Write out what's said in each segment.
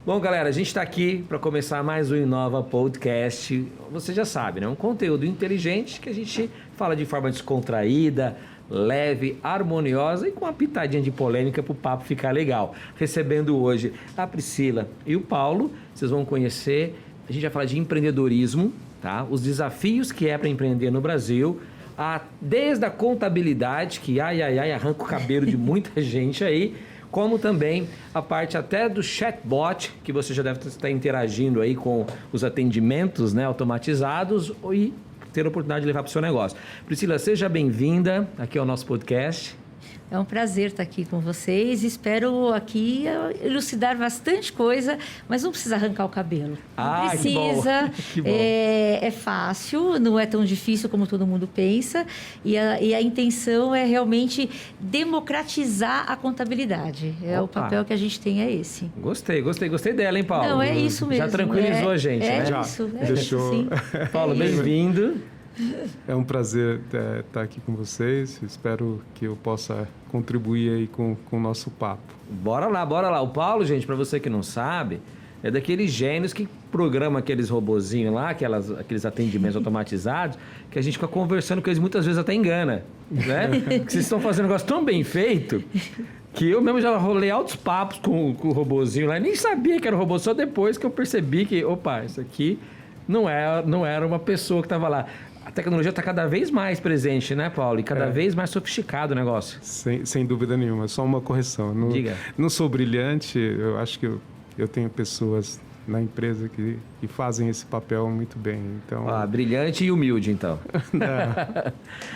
Bom, galera, a gente está aqui para começar mais um Inova Podcast. Você já sabe, né? Um conteúdo inteligente que a gente fala de forma descontraída, leve, harmoniosa e com uma pitadinha de polêmica para o papo ficar legal. Recebendo hoje a Priscila e o Paulo, vocês vão conhecer, a gente vai falar de empreendedorismo, tá? Os desafios que é para empreender no Brasil, desde a contabilidade, que arranca o cabelo de muita gente aí, como também a parte até do chatbot, que você já deve estar interagindo aí com os atendimentos, né, automatizados e ter a oportunidade de levar para o seu negócio. Priscila, seja bem-vinda aqui ao nosso podcast. É um prazer estar aqui com vocês. Espero aqui elucidar bastante coisa, mas não precisa arrancar o cabelo. Não precisa. Que bom. É fácil, não é tão difícil como todo mundo pensa. E a intenção é realmente democratizar a contabilidade. Opa. O papel que a gente tem é esse. Gostei dela, hein, Paulo? Não, é isso mesmo. Já tranquilizou a gente, né? Isso, Deixou. Sim. Paulo, bem-vindo. É um prazer estar aqui com vocês. Espero que eu possa contribuir aí com o nosso papo. Bora lá. O Paulo, gente, para você que não sabe, é daqueles gênios que programa aqueles robozinhos lá, aqueles atendimentos automatizados, que a gente fica conversando com eles, muitas vezes até engana, né? Que vocês estão fazendo um negócio tão bem feito que eu mesmo já rolei altos papos com o robozinho lá e nem sabia que era um robô, só depois que eu percebi que, opa, isso aqui não era uma pessoa que estava lá. A tecnologia está cada vez mais presente, né, Paulo? E cada vez mais sofisticado o negócio. Sem dúvida nenhuma. Só uma correção. Diga. Não sou brilhante. Eu acho que eu tenho pessoas na empresa que fazem esse papel muito bem. Então... brilhante e humilde, então.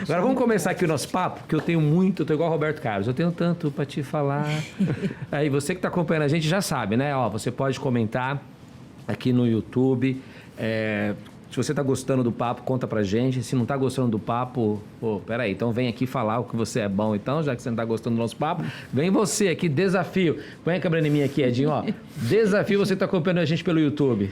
Agora vamos começar aqui o nosso papo, que eu tô igual o Roberto Carlos, eu tenho tanto para te falar. Aí você que está acompanhando a gente já sabe, né? Você pode comentar aqui no YouTube. Se você está gostando do papo, conta pra gente. Se não está gostando do papo, peraí, então vem aqui falar o que você é bom. Então, já que você não está gostando do nosso papo, vem você aqui, desafio. Põe a câmera em mim aqui, Edinho, Desafio você que está acompanhando a gente pelo YouTube.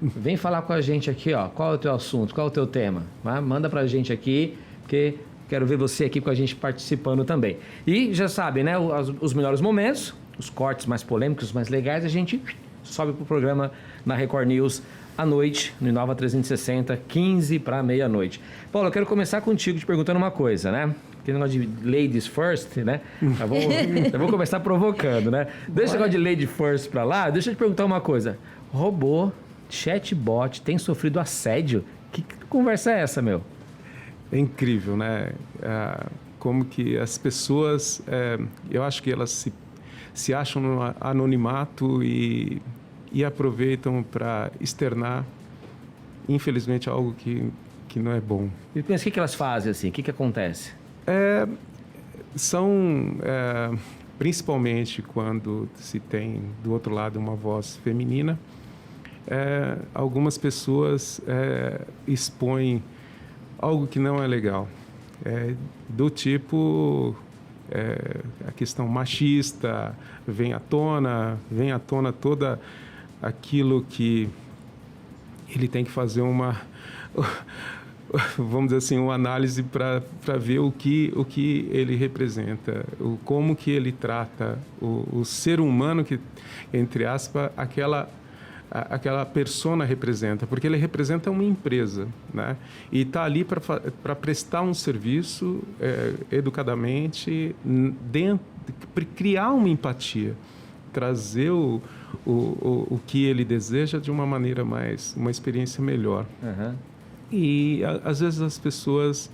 Vem falar com a gente aqui, qual é o teu assunto, qual é o teu tema. Manda pra gente aqui, porque quero ver você aqui com a gente participando também. E já sabe, né, os melhores momentos, os cortes mais polêmicos, os mais legais, a gente sobe pro programa na Record News à noite, no Inova 360, 15 para meia-noite. Paulo, eu quero começar contigo te perguntando uma coisa, né? Aquele negócio de ladies first, né? Eu vou começar provocando, né? Deixa o negócio de lady first para lá, deixa eu te perguntar uma coisa. Robô, chatbot, tem sofrido assédio? Que conversa é essa, meu? É incrível, né? Como que as pessoas, eu acho que elas se acham no anonimato e aproveitam para externar, infelizmente, algo que não é bom. E pensa, o que elas fazem assim? O que acontece? Principalmente quando se tem do outro lado uma voz feminina, algumas pessoas expõem algo que não é legal, do tipo... a questão machista vem à tona toda aquilo que ele tem que fazer vamos dizer assim, uma análise para ver o que ele representa, como que ele trata o ser humano que, entre aspas, aquela persona representa, porque ele representa uma empresa, né? E está ali para prestar um serviço educadamente, criar uma empatia, trazer o que ele deseja de uma maneira uma experiência melhor. Uhum. E às vezes as pessoas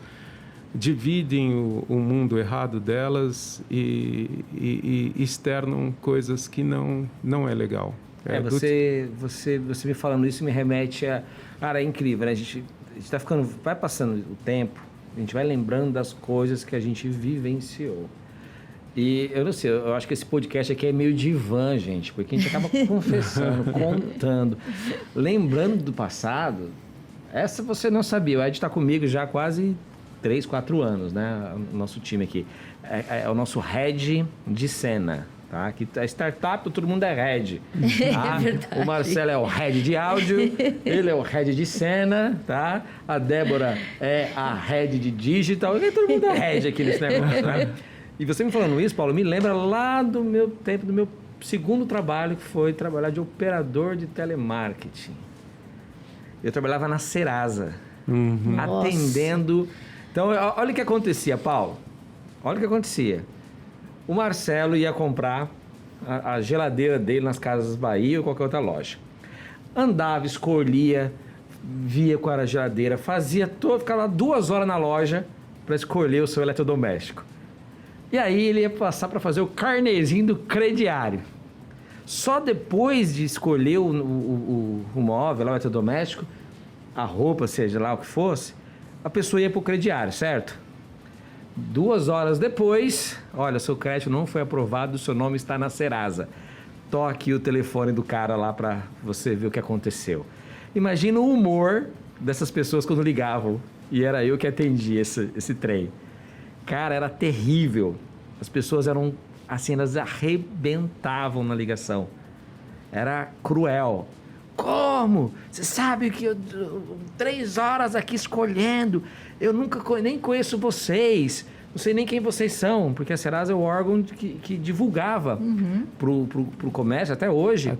dividem o mundo errado delas e externam coisas que não é legal. Você me falando isso me remete a... Cara, é incrível, né? A gente tá ficando... Vai passando o tempo, a gente vai lembrando das coisas que a gente vivenciou. E eu não sei, eu acho que esse podcast aqui é meio divã, gente, porque a gente acaba confessando, contando, lembrando do passado. Essa você não sabia. O Ed está comigo já há quase 3, 4 anos, né? O nosso time aqui. É o nosso head de cena. Tá? Aqui a startup, todo mundo é head. Tá? É verdade. O Marcelo é o head de áudio, ele é o head de cena, tá? A Débora é a head de digital, e todo mundo é head aqui nesse negócio, né? E você me falando isso, Paulo, me lembra lá do meu tempo, do meu segundo trabalho, que foi trabalhar de operador de telemarketing. Eu trabalhava na Serasa, atendendo. Então, olha o que acontecia, Paulo. Olha o que acontecia. O Marcelo ia comprar a geladeira dele nas Casas Bahia ou qualquer outra loja. Andava, escolhia, via qual era a geladeira, ficava lá 2 horas na loja para escolher o seu eletrodoméstico. E aí ele ia passar para fazer o carnezinho do crediário. Só depois de escolher o móvel, o eletrodoméstico, a roupa, seja lá o que fosse, a pessoa ia para o crediário, certo? 2 horas depois, olha, seu crédito não foi aprovado, seu nome está na Serasa. Toque o telefone do cara lá para você ver o que aconteceu. Imagina o humor dessas pessoas quando ligavam e era eu que atendia esse trem. Cara, era terrível. As pessoas eram assim, elas arrebentavam na ligação. Era cruel. Como? Você sabe que eu 3 horas aqui escolhendo, eu nem conheço vocês, não sei nem quem vocês são, porque a Serasa é o órgão que divulgava pro comércio, até hoje,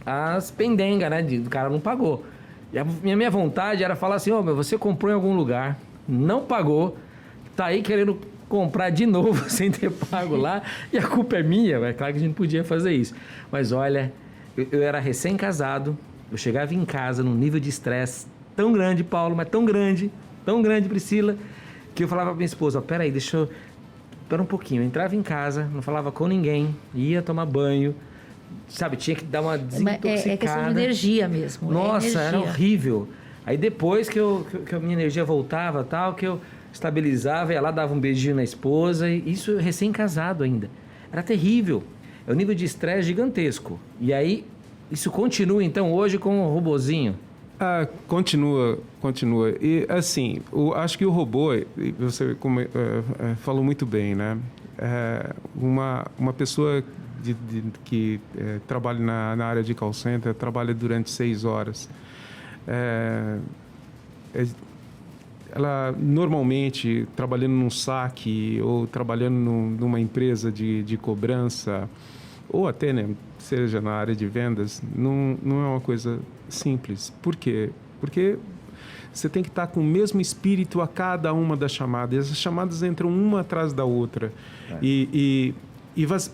as pendengas, né? Do cara não pagou. E a minha vontade era falar assim, você comprou em algum lugar, não pagou, tá aí querendo comprar de novo sem ter pago lá, e a culpa é minha. É claro que a gente podia fazer isso. Mas olha, eu era recém-casado, eu chegava em casa num nível de estresse tão grande, Paulo, mas tão grande, Priscila, que eu falava pra minha esposa, peraí, espera um pouquinho. Eu entrava em casa, não falava com ninguém, ia tomar banho, sabe, tinha que dar uma desintoxicada. É questão de energia mesmo. Nossa, era horrível. Aí depois que a minha energia voltava, tal, que eu estabilizava, ia lá, dava um beijinho na esposa, e isso recém-casado ainda. Era terrível. É um nível de estresse gigantesco. E aí, isso continua então hoje com o robozinho? Continua. E assim, acho que o robô, você falou muito bem, né? Uma pessoa que trabalha na área de call center, trabalha durante 6 horas. Ela normalmente, trabalhando num saque ou trabalhando numa empresa de cobrança, ou até, né, seja na área de vendas, não é uma coisa simples. Por quê? Porque você tem que estar com o mesmo espírito a cada uma das chamadas. As chamadas entram uma atrás da outra. E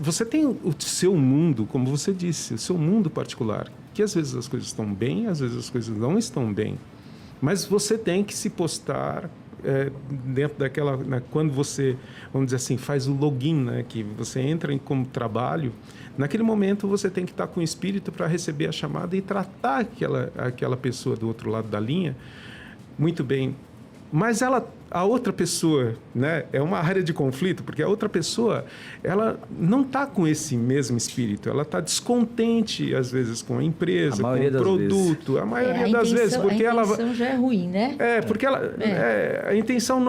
você tem o seu mundo, como você disse, o seu mundo particular, que às vezes as coisas estão bem, às vezes as coisas não estão bem. Mas você tem que se postar dentro daquela... quando você, vamos dizer assim, faz o login, né, que você entra como trabalho, naquele momento você tem que estar com o espírito para receber a chamada e tratar aquela pessoa do outro lado da linha muito bem. Mas a outra pessoa, né, é uma área de conflito, porque a outra pessoa, ela não está com esse mesmo espírito, ela está descontente, às vezes, com a empresa, com o produto, a maioria das vezes, porque a intenção já é ruim, né? Porque a intenção,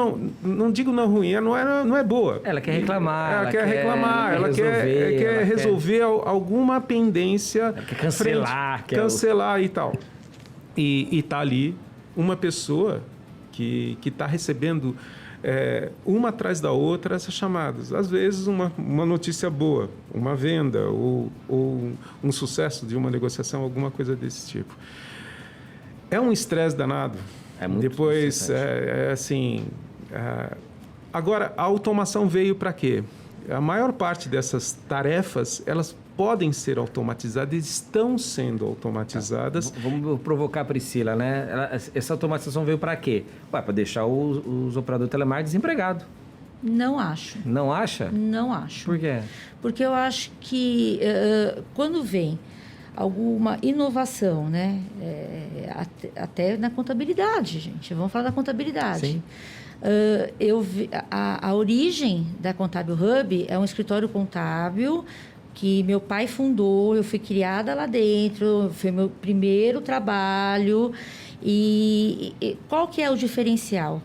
não digo não ruim, não é boa. Ela quer reclamar. Ela quer resolver alguma pendência. Ela quer cancelar. Cancelar e tal. E está ali uma pessoa que está recebendo uma atrás da outra essas chamadas. Às vezes uma notícia boa, uma venda ou um sucesso de uma negociação, alguma coisa desse tipo. É um estresse danado. É muito Depois, assim... Agora, a automação veio para quê? A maior parte dessas tarefas, elas podem ser automatizadas, estão sendo automatizadas. Vamos provocar a Priscila, né? Essa automatização veio para quê? Para deixar os operadores de telemarketing desempregados. Não acho. Não acha? Não acho. Por quê? Porque eu acho que quando vem alguma inovação, né? Até na contabilidade, gente. Vamos falar da contabilidade. Sim. A origem da Contábil Hub é um escritório contábil que meu pai fundou, eu fui criada lá dentro, foi meu primeiro trabalho. E qual que é o diferencial?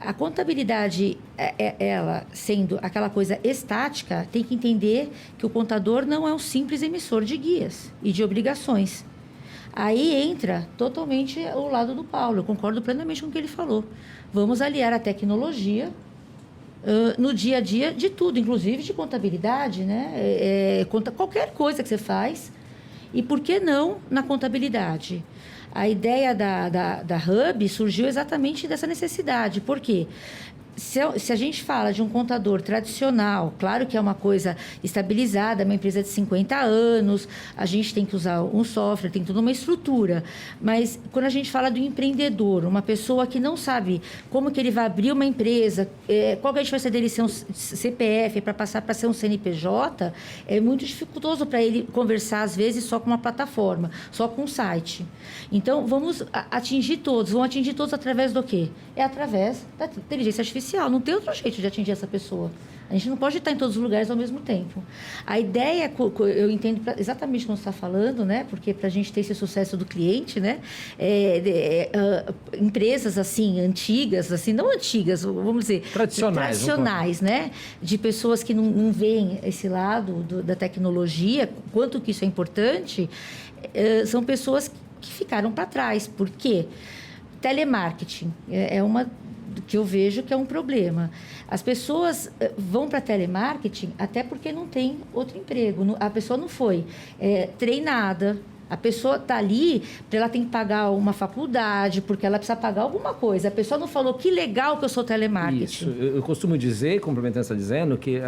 A contabilidade, ela sendo aquela coisa estática, tem que entender que o contador não é um simples emissor de guias e de obrigações. Aí entra totalmente o lado do Paulo, eu concordo plenamente com o que ele falou. Vamos aliar a tecnologia no dia a dia de tudo, inclusive de contabilidade, né? Qualquer coisa que você faz. E por que não na contabilidade? A ideia da Hub surgiu exatamente dessa necessidade. Por quê? Se a gente fala de um contador tradicional, claro que é uma coisa estabilizada, uma empresa de 50 anos, a gente tem que usar um software, tem toda uma estrutura. Mas quando a gente fala do empreendedor, uma pessoa que não sabe como que ele vai abrir uma empresa, qual que é a diferença dele ser um CPF para passar para ser um CNPJ, é muito dificultoso para ele conversar, às vezes, só com uma plataforma, só com um site. Então, vamos atingir todos. Vão atingir todos através do quê? É através da inteligência artificial. Não tem outro jeito de atingir essa pessoa. A gente não pode estar em todos os lugares ao mesmo tempo. A ideia, eu entendo exatamente como você está falando, né? Porque para a gente ter esse sucesso do cliente, né? Empresas assim, antigas, assim, não antigas, vamos dizer... Tradicionais, né? De pessoas que não veem esse lado da tecnologia, quanto que isso é importante, são pessoas que ficaram para trás. Por quê? Telemarketing é uma que eu vejo que é um problema. As pessoas vão para telemarketing até porque não tem outro emprego. A pessoa não foi treinada. A pessoa está ali, ela tem que pagar uma faculdade, porque ela precisa pagar alguma coisa. A pessoa não falou, que legal que eu sou telemarketing. Isso. Eu costumo dizer, complementando você dizendo, que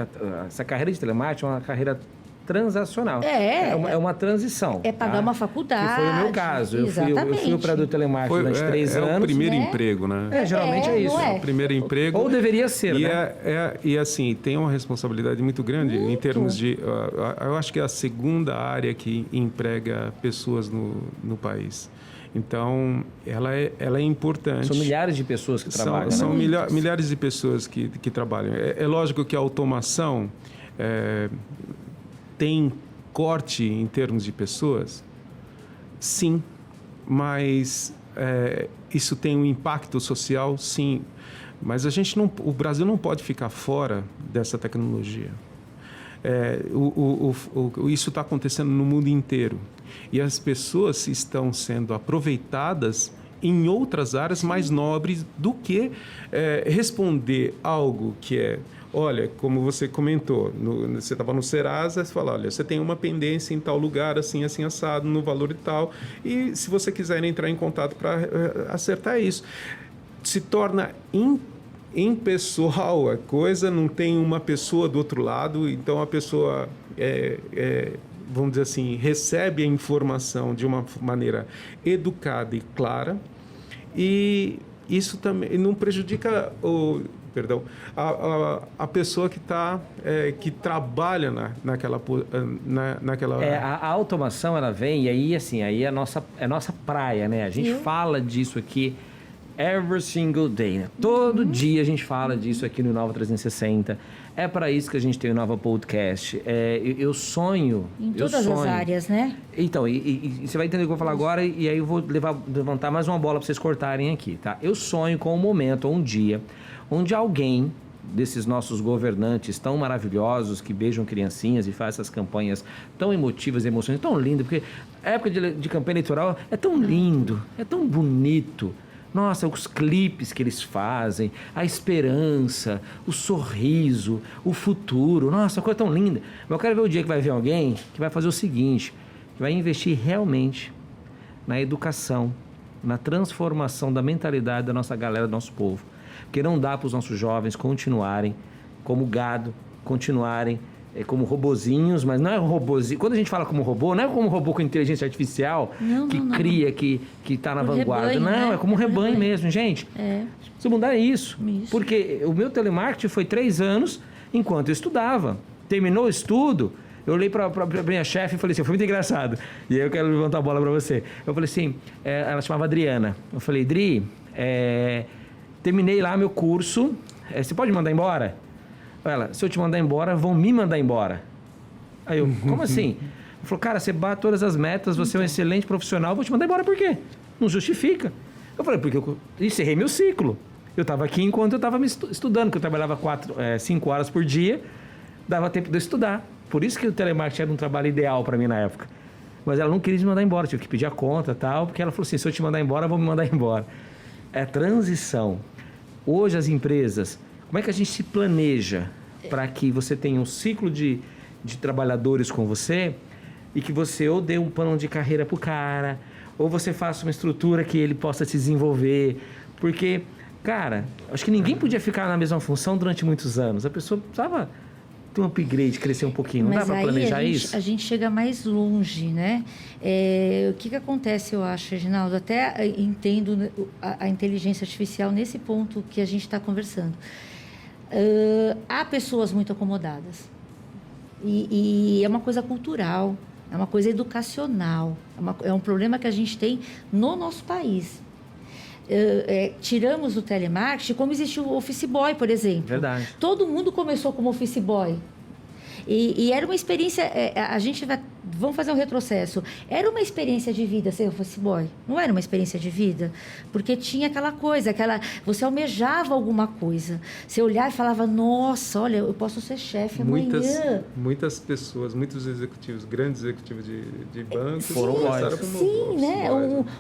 essa carreira de telemarketing é uma carreira transacional. É uma transição. É pagar uma faculdade. Que foi o meu caso. Eu fui operador telemarketing durante 3 anos. É o primeiro emprego, né? Geralmente é isso. É o primeiro emprego. Ou deveria ser, né? E assim, tem uma responsabilidade muito grande em termos de... eu acho que é a segunda área que emprega pessoas no país. Então, ela é importante. São milhares de pessoas que trabalham. São milhares de pessoas que trabalham. É lógico que a automação... tem corte em termos de pessoas? Sim, mas isso tem um impacto social? Sim, mas o Brasil não pode ficar fora dessa tecnologia. Isso está acontecendo no mundo inteiro e as pessoas estão sendo aproveitadas em outras áreas mais nobres do que responder algo que é... Olha, como você comentou, você estava no Serasa, você fala, olha, você tem uma pendência em tal lugar, assim, assim, assado, no valor e tal, e se você quiser entrar em contato para acertar isso, se torna impessoal a coisa, não tem uma pessoa do outro lado, então a pessoa, vamos dizer assim, recebe a informação de uma maneira educada e clara, e isso também não prejudica a pessoa que trabalha naquela... A automação, ela vem, e aí, assim, aí é a nossa praia, né? A gente fala disso aqui every single day, né? Todo dia a gente fala disso aqui no Inova 360. É para isso que a gente tem o Inova Podcast. Eu sonho... Em todas as áreas, né? Então, e você vai entender o que eu vou falar agora, e aí eu vou levantar mais uma bola para vocês cortarem aqui, tá? Eu sonho com um momento, um dia... onde alguém desses nossos governantes tão maravilhosos que beijam criancinhas e faz essas campanhas tão emotivas e emocionantes, tão lindo, porque a época de campanha eleitoral é tão lindo, é tão bonito. Nossa, os clipes que eles fazem, a esperança, o sorriso, o futuro. Nossa, uma coisa tão linda. Mas eu quero ver o dia que vai ver alguém que vai fazer o seguinte, que vai investir realmente na educação, na transformação da mentalidade da nossa galera, do nosso povo. Porque não dá para os nossos jovens continuarem como gado, continuarem como robozinhos, mas não é robozinho. Quando a gente fala como robô, não é como robô com inteligência artificial cria, que está na vanguarda. Rebanho, não, é como um rebanho mesmo, gente. Precisa mudar isso. Porque o meu telemarketing foi 3 anos enquanto eu estudava. Terminou o estudo, eu olhei para a minha chefe e falei assim, foi muito engraçado. E aí eu quero levantar a bola para você. Eu falei assim, ela chamava Adriana. Eu falei, Dri, terminei lá meu curso, você pode me mandar embora? Ela, se eu te mandar embora, vão me mandar embora. Aí eu, como assim? Ela falou, cara, você bate todas as metas, você é um excelente profissional, vou te mandar embora por quê? Não justifica. Eu falei, porque eu encerrei meu ciclo. Eu estava aqui enquanto eu estava me estudando, que eu trabalhava 5 horas por dia, dava tempo de eu estudar. Por isso que o telemarketing era um trabalho ideal para mim na época. Mas ela não queria me mandar embora, tive que pedir a conta e tal, porque ela falou assim, se eu te mandar embora, vão me mandar embora. É transição. Hoje as empresas, como é que a gente se planeja para que você tenha um ciclo de trabalhadores com você e que você ou dê um plano de carreira pro cara, ou você faça uma estrutura que ele possa se desenvolver. Porque, cara, acho que ninguém podia ficar na mesma função durante muitos anos. A pessoa precisava ter um upgrade, crescer um pouquinho. Não dá para planejar isso? A gente chega mais longe, né? O que acontece, eu acho, Reginaldo? Até entendo a inteligência artificial nesse ponto que a gente está conversando. Há pessoas muito acomodadas. E é uma coisa cultural, é uma coisa educacional. É um problema que a gente tem no nosso país. Tiramos o telemarketing, como existe o office boy, por exemplo. Verdade. Todo mundo começou como office boy. E era uma experiência... vamos fazer um retrocesso. Era uma experiência de vida ser office boy. Não era uma experiência de vida. Porque tinha aquela coisa, você almejava alguma coisa. Você olhava e falava, nossa, olha, eu posso ser chefe amanhã. Muitas pessoas, muitos executivos, grandes executivos de bancos... Foram começaram como Sim, né?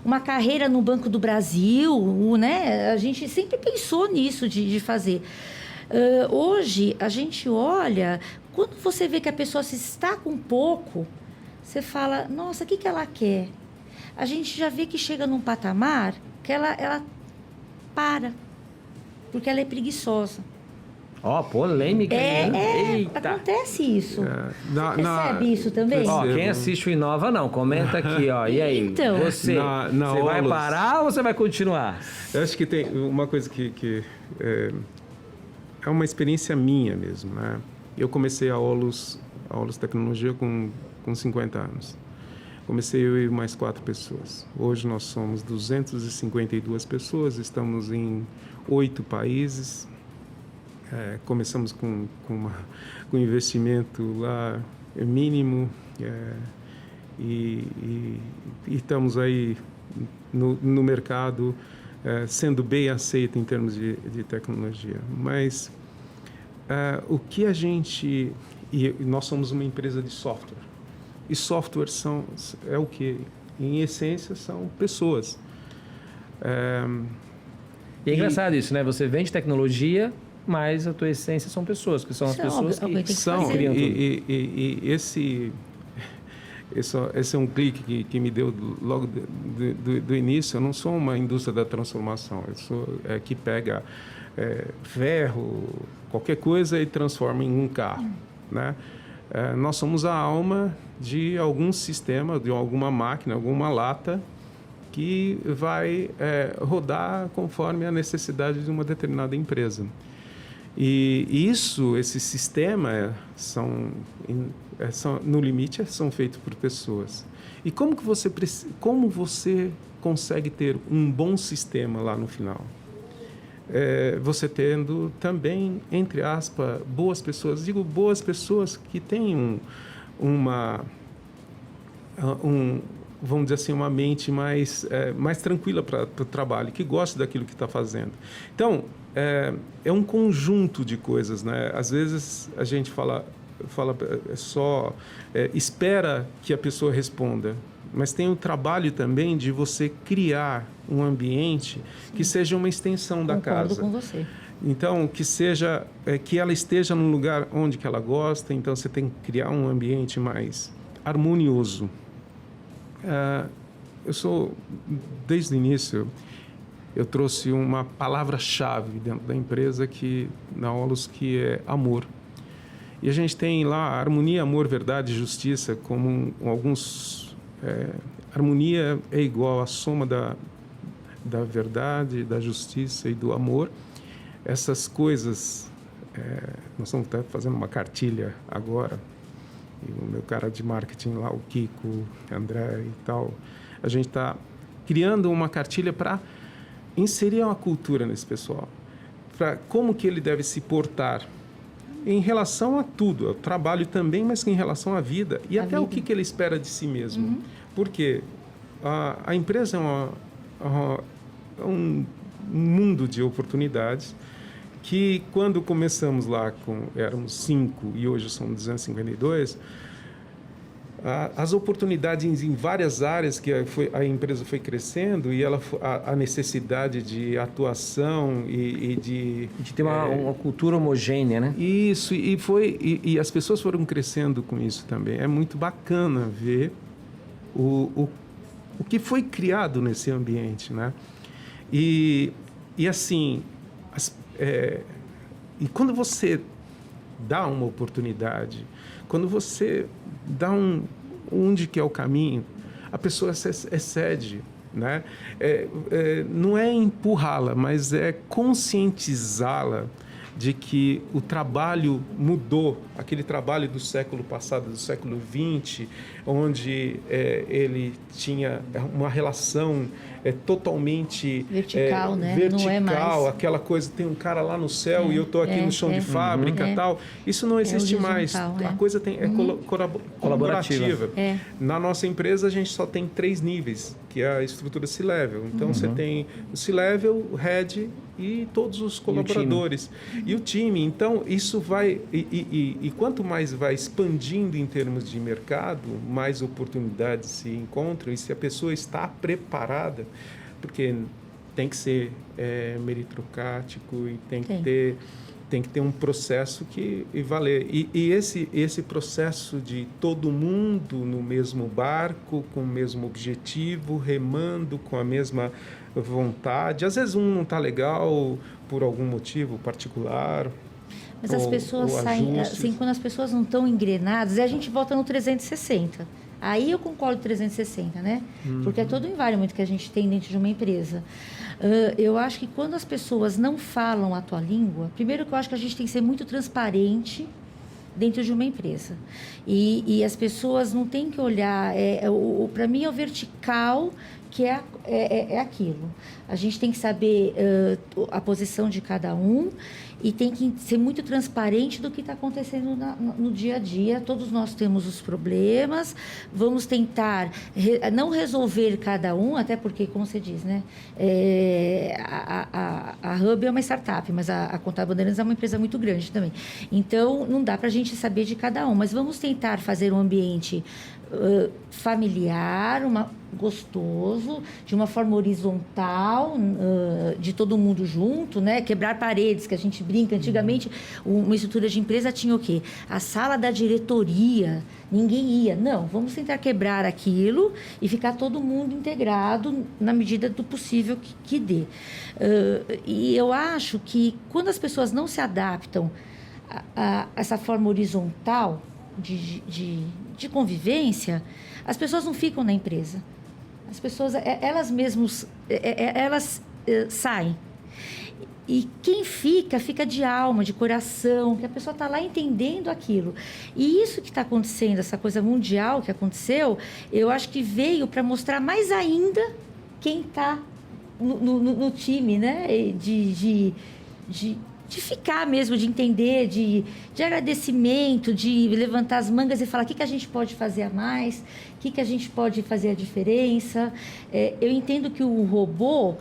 Uma carreira no Banco do Brasil, né? A gente sempre pensou nisso de fazer. Hoje, a gente olha... Quando você vê que a pessoa se está com pouco, você fala, nossa, o que ela quer? A gente já vê que chega num patamar que ela para, porque ela é preguiçosa. Polêmica. Eita. Acontece isso. Você percebe isso também? Quem assiste o Inova, não. Comenta aqui, ó. E aí? Então, você vai parar ou você vai continuar? Eu acho que tem uma coisa que é uma experiência minha mesmo, né? Eu comecei a Olus Tecnologia com 50 anos. Comecei eu e mais 4 pessoas. Hoje nós somos 252 pessoas, estamos em 8 países. Começamos com investimento lá mínimo e estamos aí no mercado sendo bem aceito em termos de tecnologia. Mas o que a gente... E nós somos uma empresa de software. E software é o quê? Em essência, são pessoas. E é engraçado isso, né? Você vende tecnologia, mas a tua essência são pessoas, que são as pessoas que são. criam tudo. E esse é um clique que me deu logo do início. Eu não sou uma indústria da transformação. Eu sou que pega ferro, qualquer coisa e transforma em um carro, né? Nós somos a alma de algum sistema, de alguma máquina, alguma lata que vai rodar conforme a necessidade de uma determinada empresa. E esse sistema no limite são feitos por pessoas. E como você consegue ter um bom sistema lá no final? Você tendo também, entre aspas, boas pessoas. Digo boas pessoas que têm vamos dizer assim, uma mente mais tranquila para o trabalho, que gosta daquilo que está fazendo. Então, é um conjunto de coisas, né? Às vezes a gente fala espera que a pessoa responda, mas tem o trabalho também de você criar um ambiente que seja uma extensão da casa. Concordo com você. Então, que ela esteja num lugar onde que ela gosta. Então, você tem que criar um ambiente mais harmonioso. Desde o início, eu trouxe uma palavra-chave dentro da empresa na Olus, que é amor. E a gente tem lá harmonia, amor, verdade e justiça como alguns... harmonia é igual à soma da verdade, da justiça e do amor. Essas coisas, nós estamos até fazendo uma cartilha agora, e o meu cara de marketing lá, o Kiko, André e tal, a gente está criando uma cartilha para inserir uma cultura nesse pessoal, para como que ele deve se portar em relação a tudo, ao trabalho também, mas em relação à vida e até o que ele espera de si mesmo. Uhum. Porque a empresa é um mundo de oportunidades que, quando começamos lá, éramos 5 e hoje somos 252, as oportunidades em várias áreas que a empresa foi crescendo e a necessidade de atuação e de ter uma cultura homogênea, né? Isso, e as pessoas foram crescendo com isso também. É muito bacana ver o que foi criado nesse ambiente, né? E assim, e quando você dá uma oportunidade, quando você dá onde que é o caminho, a pessoa excede, né? Não é empurrá-la, mas é conscientizá-la de que o trabalho mudou, aquele trabalho do século passado, do século XX, onde ele tinha uma relação totalmente vertical, né? Vertical, não é mais. aquela coisa, tem um cara lá no céu e eu estou aqui no chão de fábrica, tal. Isso não existe mais. A coisa colaborativa. Na nossa empresa, a gente só tem 3 níveis, que é a estrutura C-Level. Então, você tem o C-Level, o Head e todos os colaboradores. E o time. Então, isso vai... E quanto mais vai expandindo em termos de mercado, mais oportunidades se encontram. E se a pessoa está preparada, porque tem que ser meritocrático e tem que ter um processo que valer. E esse processo de todo mundo no mesmo barco, com o mesmo objetivo, remando com a mesma vontade. Às vezes um não está legal por algum motivo particular. Mas as pessoas saem, assim, quando as pessoas não estão engrenadas, a gente volta no 360. Aí eu concordo 360, né? Porque é todo o environment que a gente tem dentro de uma empresa. Eu acho que quando as pessoas não falam a tua língua, primeiro que eu acho que a gente tem que ser muito transparente dentro de uma empresa. E as pessoas não têm que olhar... para mim, é o vertical que é aquilo. A gente tem que saber a posição de cada um e tem que ser muito transparente do que está acontecendo no dia a dia. Todos nós temos os problemas, vamos tentar não resolver cada um, até porque, como você diz, né? A Hub é uma startup, mas a Contábil Bandeirantes é uma empresa muito grande também. Então, não dá para a gente saber de cada um, mas vamos tentar fazer um ambiente familiar, gostoso, de uma forma horizontal, de todo mundo junto, né? Quebrar paredes, que a gente brinca. Antigamente, uma estrutura de empresa tinha o quê? A sala da diretoria, ninguém ia. Não, vamos tentar quebrar aquilo e ficar todo mundo integrado na medida do possível que dê. E eu acho que quando as pessoas não se adaptam a essa forma horizontal de convivência, as pessoas não ficam na empresa. As pessoas, elas mesmas, elas saem. E quem fica de alma, de coração, que a pessoa está lá entendendo aquilo. E isso que está acontecendo, essa coisa mundial que aconteceu, eu acho que veio para mostrar mais ainda quem está no time, né? De ficar mesmo, de entender, de agradecimento, de levantar as mangas e falar o que a gente pode fazer a mais, o que a gente pode fazer a diferença. Eu entendo que o robô,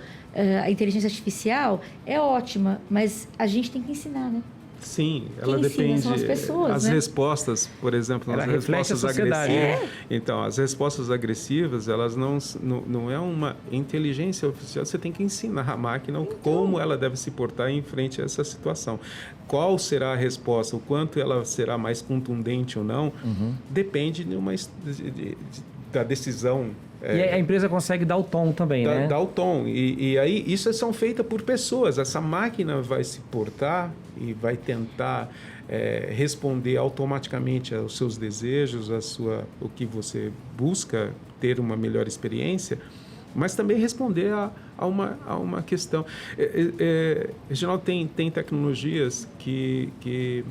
a inteligência artificial, é ótima, mas a gente tem que ensinar, né? Sim, ela depende. São as pessoas, as respostas, por exemplo, ela as respostas agressivas. Então, as respostas agressivas, elas não é uma inteligência artificial. Você tem que ensinar a máquina como ela deve se portar em frente a essa situação. Qual será a resposta, o quanto ela será mais contundente ou não, depende da decisão. E a empresa consegue dar o tom também, né? Dar o tom. E aí, isso são feitas por pessoas. Essa máquina vai se portar e vai tentar responder automaticamente aos seus desejos, o que você busca, ter uma melhor experiência, mas também responder a uma questão. Reginaldo, tem tecnologias que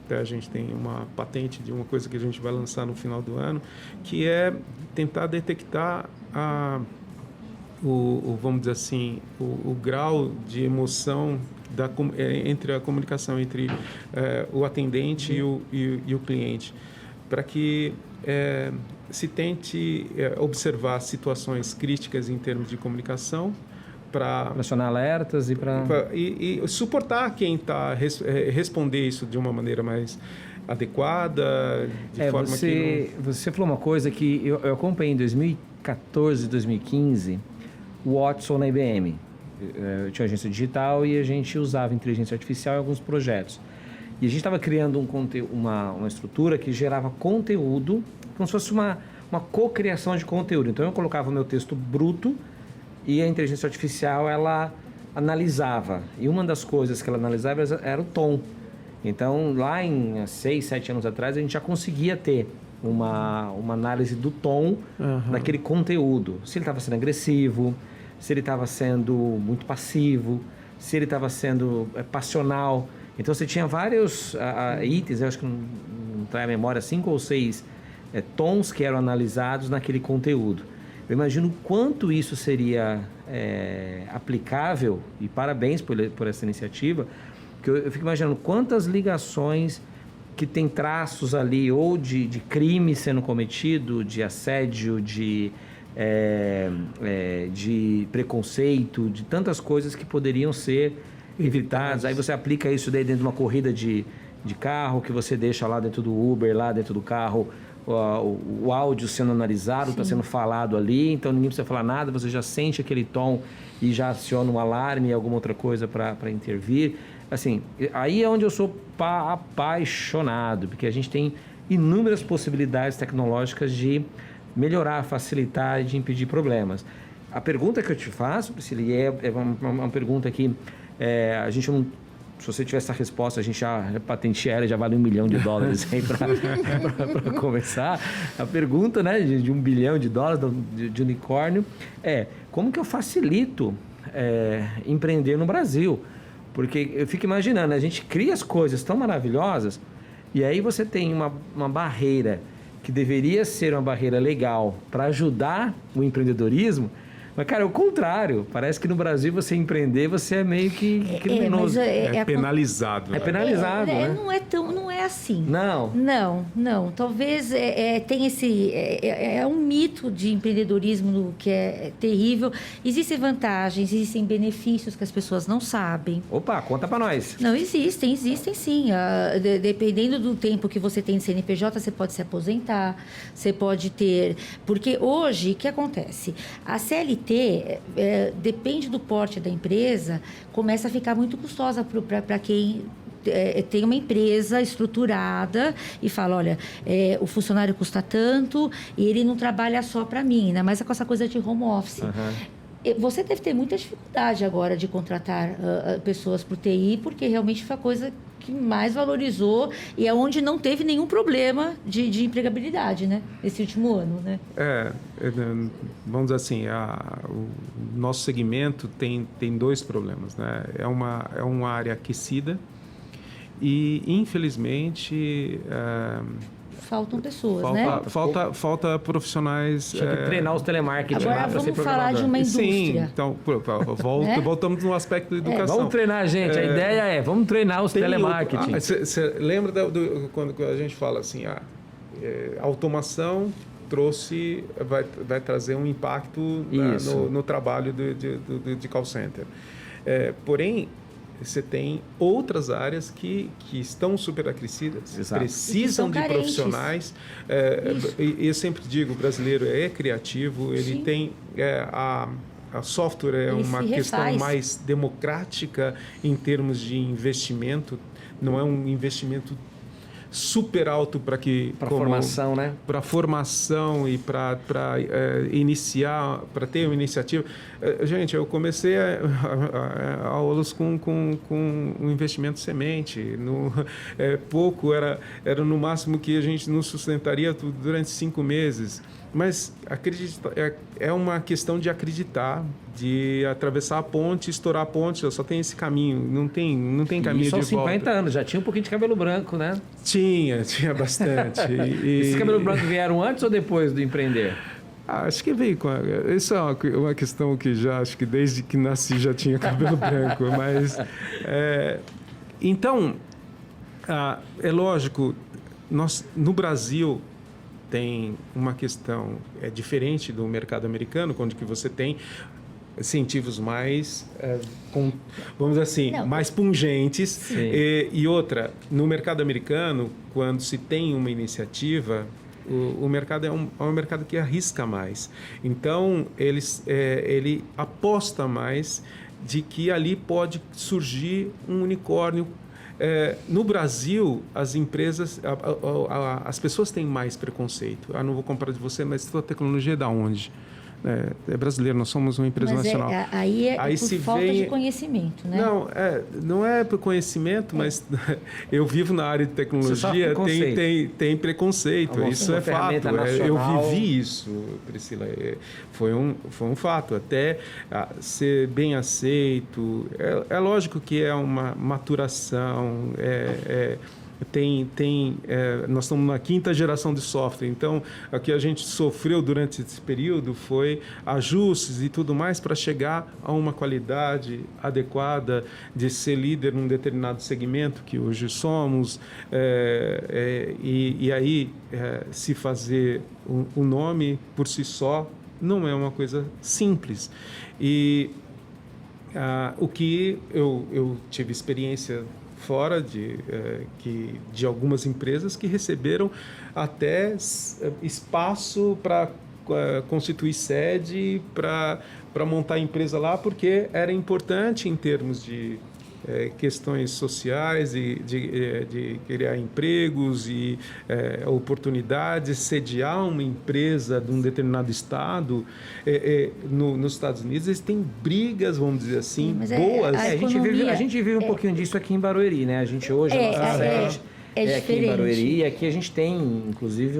até a gente tem uma patente de uma coisa que a gente vai lançar no final do ano, que é tentar detectar vamos dizer assim, o grau de emoção entre a comunicação entre o atendente e o cliente, para que se tente observar situações críticas em termos de comunicação, para acionar alertas e suportar quem está responder isso de uma maneira mais adequada, de forma que... Você falou uma coisa que eu acompanhei em 2014, 2015, o Watson na IBM. Eu tinha agência digital e a gente usava inteligência artificial em alguns projetos. E a gente estava criando uma estrutura que gerava conteúdo, como se fosse uma cocriação de conteúdo. Então, eu colocava o meu texto bruto e a inteligência artificial, ela analisava. E uma das coisas que ela analisava era o tom. Então, lá em 6, 7 anos atrás, a gente já conseguia ter uma análise do tom daquele conteúdo. Se ele estava sendo agressivo, se ele estava sendo muito passivo, se ele estava sendo passional. Então, você tinha vários itens, eu acho que não trai a memória, 5 ou 6 tons que eram analisados naquele conteúdo. Eu imagino quanto isso seria aplicável, e parabéns por essa iniciativa, que eu fico imaginando quantas ligações que tem traços ali, ou de crime sendo cometido, de assédio, de preconceito, de tantas coisas que poderiam ser evitadas. Aí você aplica isso daí dentro de uma corrida de carro, que você deixa lá dentro do Uber, lá dentro do carro, o áudio sendo analisado, está sendo falado ali, então ninguém precisa falar nada, você já sente aquele tom e já aciona um alarme, alguma outra coisa para intervir. Assim, aí é onde eu sou apaixonado, porque a gente tem inúmeras possibilidades tecnológicas de melhorar, facilitar e de impedir problemas. A pergunta que eu te faço, Priscila, e é uma pergunta que a gente não... Se você tiver essa resposta, a gente já patenteia ela, já vale $1 milhão aí para começar. A pergunta, né, de $1 bilhão de unicórnio como que eu facilito empreender no Brasil? Porque eu fico imaginando, a gente cria as coisas tão maravilhosas e aí você tem uma barreira que deveria ser uma barreira legal para ajudar o empreendedorismo. Mas, cara, é o contrário. Parece que no Brasil você empreender, você é meio que criminoso. É penalizado. É penalizado, né? Não é assim. Não? Não. Talvez tem esse... É um mito de empreendedorismo que é terrível. Existem vantagens, existem benefícios que as pessoas não sabem. Opa, conta pra nós. Não, existem sim. Dependendo do tempo que você tem de CNPJ, você pode se aposentar, você pode ter... Porque hoje, o que acontece? A CLT, depende do porte da empresa, começa a ficar muito custosa para quem tem uma empresa estruturada e fala, olha, o funcionário custa tanto e ele não trabalha só para mim, ainda mais com essa coisa de home office. Você deve ter muita dificuldade agora de contratar pessoas para o TI, porque realmente foi a coisa que mais valorizou e é onde não teve nenhum problema de empregabilidade, né? Esse último ano, né? Vamos dizer assim, o nosso segmento tem 2 problemas, né? É uma área aquecida e, infelizmente... Faltam pessoas, né? Falta profissionais... Tinha que treinar os telemarketing agora lá para ser vamos falar de uma indústria. Sim, então voltamos no aspecto da educação. Vamos treinar, gente. A ideia vamos treinar os telemarketing. Você lembra quando a gente fala assim, a automação vai trazer um impacto no trabalho de call center. Porém, você tem outras áreas que estão superaquecidas, precisam de profissionais. Eu sempre digo, o brasileiro é criativo, ele tem... A software é uma questão mais democrática em termos de investimento, não é um investimento super alto para formação, né? Para formação e para iniciar, para ter uma iniciativa. Gente, eu comecei aulas com um investimento semente. Pouco, era no máximo que a gente nos sustentaria durante 5 meses. Mas é uma questão de acreditar, de atravessar a ponte, estourar a ponte. Só tem esse caminho, não tem caminho de volta. São 50 anos, já tinha um pouquinho de cabelo branco, né? Tinha bastante. Esses cabelos brancos vieram antes ou depois do empreender? Acho que veio com... Isso é uma questão que acho que desde que nasci já tinha cabelo branco. Mas, então, é lógico, nós, no Brasil... tem uma questão diferente do mercado americano, onde que você tem incentivos mais, vamos dizer assim, Não. mais pungentes. Sim. E outra, no mercado americano, quando se tem uma iniciativa, o mercado é um mercado que arrisca mais. Então, ele aposta mais de que ali pode surgir um unicórnio. No Brasil, as empresas, as pessoas têm mais preconceito. Não vou comprar de você, mas sua tecnologia é da onde? É brasileiro, nós somos uma empresa nacional. Aí é por se falta vem... de conhecimento, né? Não é por conhecimento, mas eu vivo na área de tecnologia, tem preconceito. Isso é fato. Eu vivi isso, Priscila. Foi um fato. Até ser bem aceito. É lógico que é uma maturação, nós estamos na 5ª geração de software, então o que a gente sofreu durante esse período foi ajustes e tudo mais para chegar a uma qualidade adequada de ser líder num determinado segmento que hoje somos, e aí se fazer um nome por si só não é uma coisa simples. E o que eu tive experiência fora de algumas empresas que receberam até espaço para constituir sede, para montar a empresa lá, porque era importante em termos de questões sociais, de criar empregos e oportunidades, sediar uma empresa de um determinado estado. Nos Estados Unidos, eles têm brigas, vamos dizer assim, boas. A gente vive um pouquinho disso aqui em Barueri, né? A gente hoje, a nossa sede aqui em Barueri, e aqui a gente tem, inclusive,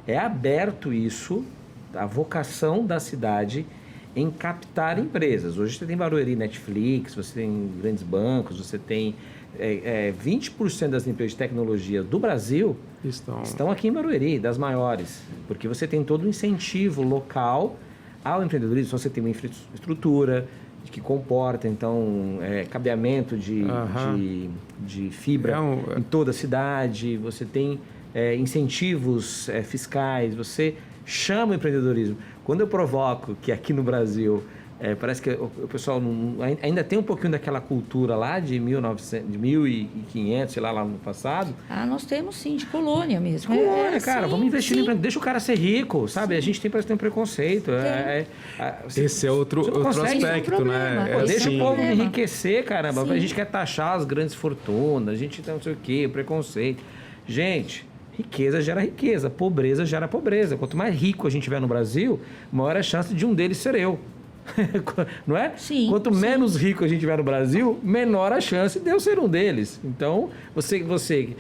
é aberto isso, a vocação da cidade em captar empresas. Hoje você tem Barueri, Netflix, você tem grandes bancos, você tem 20% das empresas de tecnologia do Brasil estão aqui em Barueri, das maiores, porque você tem todo o incentivo local ao empreendedorismo. Você tem uma infraestrutura que comporta, então, cabeamento de fibra em toda a cidade, você tem incentivos fiscais, você chama o empreendedorismo. Quando eu provoco que aqui no Brasil parece que o pessoal ainda tem um pouquinho daquela cultura lá de 1500, sei lá no passado. Nós temos sim, de colônia mesmo. Colônia, cara, vamos investir no empreendedorismo. Deixa o cara ser rico, sabe? Sim. Parece que tem um preconceito. Esse é outro aspecto, né? Deixa o povo enriquecer, caramba. Sim. A gente quer taxar as grandes fortunas, a gente não sei o quê, preconceito. Gente, riqueza gera riqueza, pobreza gera pobreza. Quanto mais rico a gente tiver no Brasil, maior é a chance de um deles ser eu. Não é? Sim, Quanto menos rico a gente tiver no Brasil, menor a chance de eu ser um deles. Então, você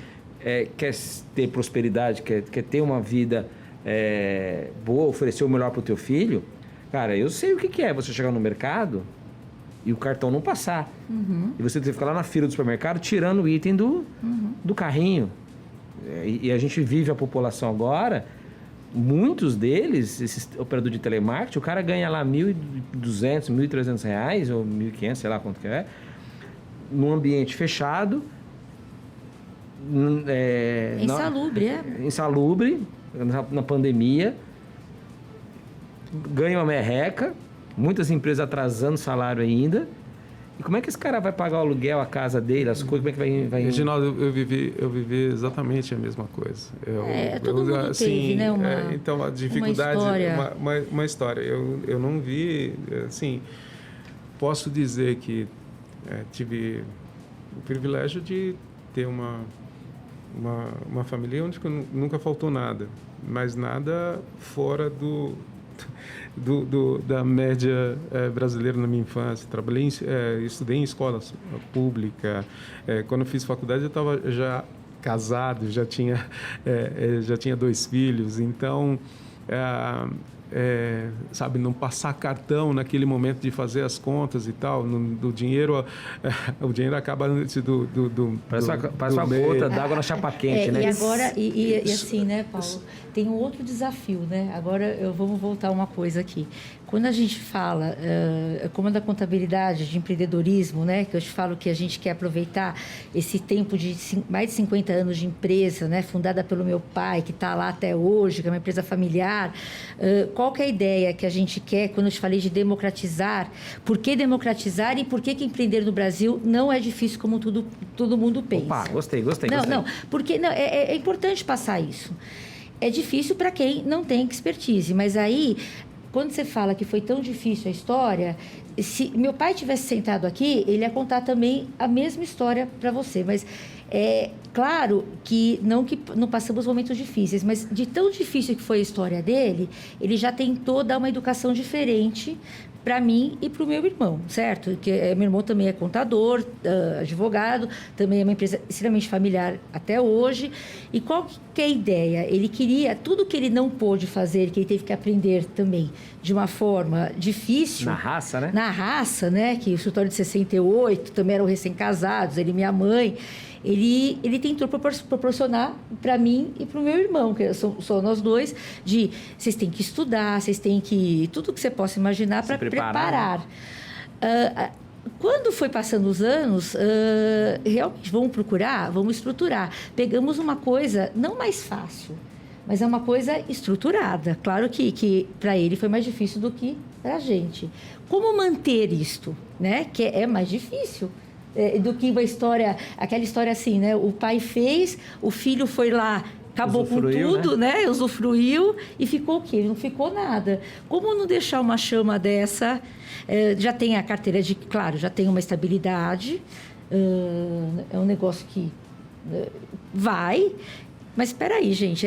quer ter prosperidade, quer ter uma vida boa, oferecer o melhor para o teu filho, cara, eu sei o que é você chegar no mercado e o cartão não passar. Uhum. E você ter que ficar lá na fila do supermercado tirando o item do carrinho. E a gente vive a população agora, muitos deles, esses operadores de telemarketing, o cara ganha lá R$1.200, R$1.300 ou R$1.500, sei lá quanto que é, num ambiente fechado, insalubre, na pandemia, ganha uma merreca, muitas empresas atrasando salário ainda. E como é que esse cara vai pagar o aluguel, a casa dele, as coisas, como é que vai... Reginaldo, eu vivi exatamente a mesma coisa. Todo mundo teve, né? Então, a dificuldade... Uma história. Eu não vi... Assim, posso dizer que tive o privilégio de ter uma família onde nunca faltou nada. Mas nada fora da média brasileira na minha infância. Estudei em escola pública. Quando eu fiz faculdade, eu estava já casado, já tinha 2 filhos. Então, sabe, não passar cartão naquele momento de fazer as contas e tal, o dinheiro acaba antes parece uma gota d'água na chapa quente, né? E agora, assim, né, Paulo, tem um outro desafio, né? Agora vamos voltar uma coisa aqui. quando a gente fala, como da contabilidade, de empreendedorismo, né, que eu te falo que a gente quer aproveitar esse tempo de mais de 50 anos de empresa, né, fundada pelo meu pai, que está lá até hoje, que é uma empresa familiar, qual que é a ideia que a gente quer quando eu te falei de democratizar? Por que democratizar e por que empreender no Brasil não é difícil como todo mundo pensa? Opa, gostei. Não, porque é importante passar isso. É difícil para quem não tem expertise, mas aí, quando você fala que foi tão difícil a história, se meu pai tivesse sentado aqui, ele ia contar também a mesma história para você, mas é claro que não passamos momentos difíceis, mas de tão difícil que foi a história dele, ele já tentou dar uma educação diferente para mim e para o meu irmão, certo? Que meu irmão também é contador, advogado, também é uma empresa extremamente familiar até hoje. E qual que é a ideia? Ele queria tudo que ele não pôde fazer, que ele teve que aprender também de uma forma difícil. Na raça, né? Na raça, né? Que o escritório de 68 também eram recém-casados, ele e minha mãe. Ele tentou proporcionar para mim e para o meu irmão, que são nós dois, de vocês têm que estudar, vocês têm que... Tudo que você possa imaginar para preparar. Quando foi passando os anos, realmente vamos procurar, vamos estruturar. Pegamos uma coisa não mais fácil, mas é uma coisa estruturada. Claro que para ele foi mais difícil do que para a gente. Como manter isto, né? Que é mais difícil. Do que uma história, aquela história assim, né? O pai fez, o filho foi lá, acabou usufruiu, com tudo, né? Usufruiu e ficou o quê? Não ficou nada. Como não deixar uma chama dessa? Já tem a carteira de... Claro, já tem uma estabilidade. É um negócio que vai... Mas espera aí, gente.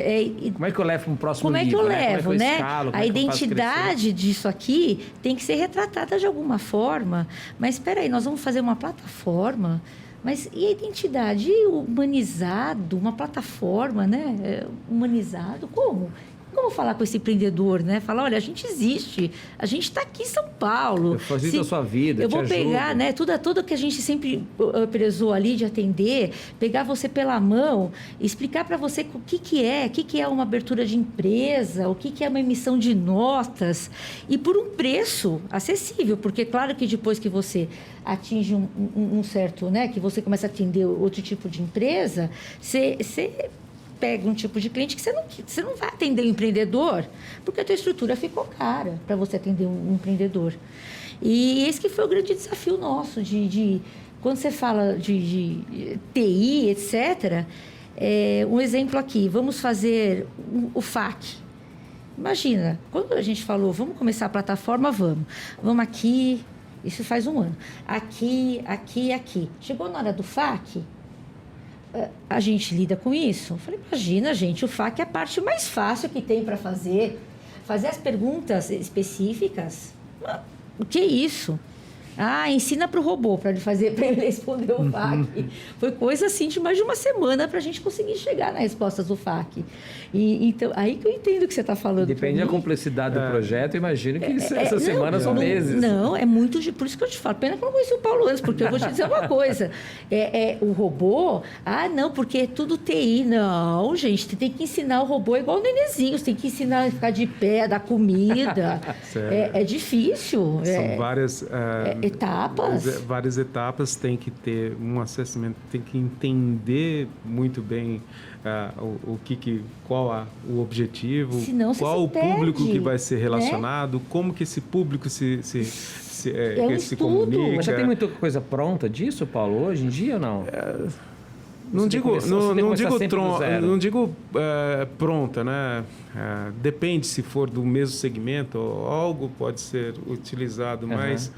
Como é que eu levo para um próximo nível? Como é que eu levo, né? Escalo, a identidade disso aqui tem que ser retratada de alguma forma. Mas espera aí, nós vamos fazer uma plataforma. Mas e a identidade? E humanizado? Uma plataforma, né? Humanizado? Como? Como falar com esse empreendedor, né? Falar, olha, a gente existe, a gente está aqui em São Paulo. Eu facilito a sua vida, eu vou pegar, né? Tudo que a gente sempre prezou ali de atender, pegar você pela mão, explicar para você o que é uma abertura de empresa, o que é uma emissão de notas e por um preço acessível, porque claro que depois que você atinge um certo, né? Que você começa a atender outro tipo de empresa, você pega um tipo de cliente que você não vai atender um empreendedor, porque a tua estrutura ficou cara para você atender um empreendedor. E esse que foi o grande desafio nosso, quando você fala de TI, etc., um exemplo aqui, vamos fazer o FAQ. Imagina, quando a gente falou, vamos começar a plataforma, vamos aqui, isso faz um ano, aqui. Chegou na hora do FAQ, a gente lida com isso. Eu falei, imagina, gente, o FAQ é a parte mais fácil que tem para fazer as perguntas específicas. O que é isso? Ensina para o robô, para ele responder o FAQ. Foi coisa assim de mais de uma semana para a gente conseguir chegar nas respostas do FAQ. Então, aí que eu entendo o que você está falando. Depende da complexidade do projeto, imagino que essa semana são meses. Não, é muito... Por isso que eu te falo. Pena que eu não conheci o Paulo antes, porque eu vou te dizer uma coisa. O robô... não, porque é tudo TI. Não, gente, você tem que ensinar o robô igual o nenenzinho. Você tem que ensinar a ficar de pé, dar comida. É difícil. São várias... etapas. Várias etapas, tem que ter um assessment, tem que entender muito bem qual o objetivo, senão qual o perde, público que vai ser relacionado, né? Como que esse público se se comunica. Mas já tem muita coisa pronta disso, Paulo, hoje em dia ou não? Não digo pronta, né? Depende se for do mesmo segmento, algo pode ser utilizado, mas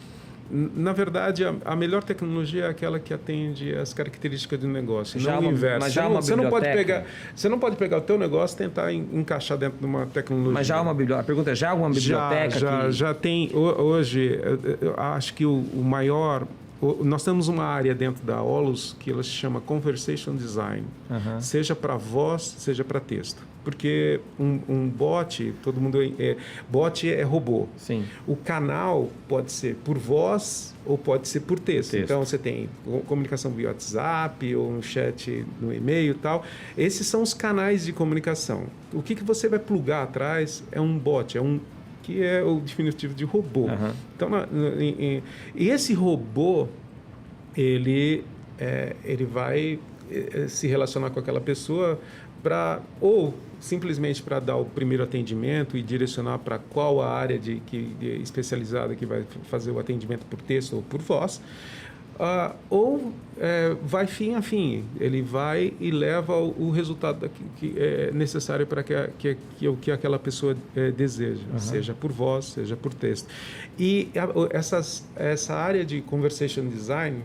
na verdade a melhor tecnologia é aquela que atende as características do negócio, não o inverso. Mas já você não pode pegar o teu negócio e tentar encaixar dentro de uma tecnologia. Mas já há uma biblioteca. A pergunta é, já há uma biblioteca? Já tem. Hoje, eu acho que o maior... Nós temos uma área dentro da Olus que ela se chama Conversation Design, seja para voz, seja para texto. Porque um bot, todo mundo... bot é robô. Sim. O canal pode ser por voz ou pode ser por texto. Então, você tem comunicação via WhatsApp ou um chat no e-mail e tal. Esses são os canais de comunicação. O que você vai plugar atrás é um bot, é um que é o diminutivo de robô. Aham. Então, e esse robô, ele vai se relacionar com aquela pessoa ou simplesmente para dar o primeiro atendimento e direcionar para qual a área especializada que vai fazer o atendimento por texto ou por voz, ou vai fim a fim. Ele vai e leva o resultado que é necessário para que aquela pessoa deseja, seja por voz, seja por texto. E essa área de conversation design,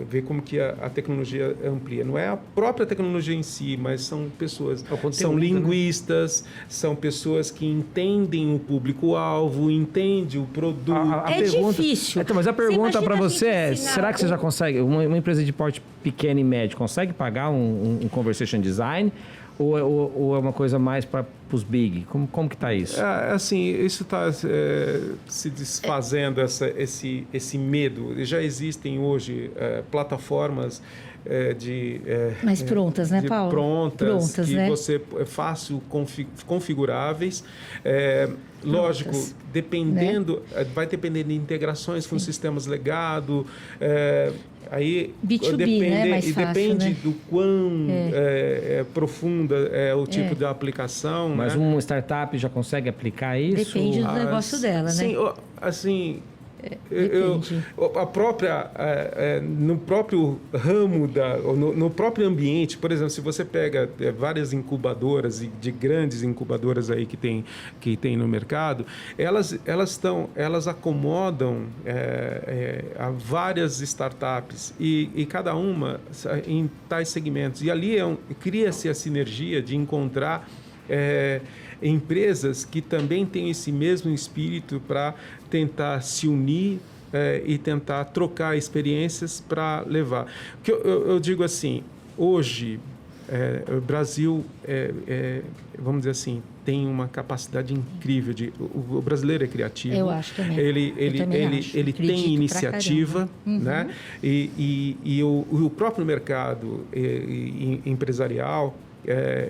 ver como que a tecnologia amplia. Não é a própria tecnologia em si, mas são pessoas, são linguistas, são pessoas que entendem o público-alvo, entendem o produto. Difícil. Então, mas a pergunta para você é, ensinar será que você já consegue, uma empresa de porte pequeno e médio, consegue pagar um conversation design? Ou é uma coisa mais para os big? Como que está isso? Assim, isso está se desfazendo, esse medo. Já existem hoje plataformas mais prontas, né, Paulo? Prontas, que né? você fácil configuráveis. Lógico, dependendo, vai depender de integrações com sistemas legado. Aí B2B, depende, né? Mais fácil, depende né? do quão profunda é o tipo de aplicação. Mas né? uma startup já consegue aplicar isso? Depende do negócio dela, sim, né? Assim, Depende. a própria no próprio ramo no próprio ambiente, por exemplo, se você pega várias incubadoras e de grandes incubadoras aí que tem no mercado, elas acomodam a várias startups e cada uma em tais segmentos, e ali cria-se a sinergia de encontrar empresas que também têm esse mesmo espírito para tentar se unir e tentar trocar experiências para levar. Porque eu digo assim, hoje o Brasil, vamos dizer assim, tem uma capacidade incrível o brasileiro é criativo. Eu acho também. Ele tem iniciativa, né? E o próprio mercado empresarial,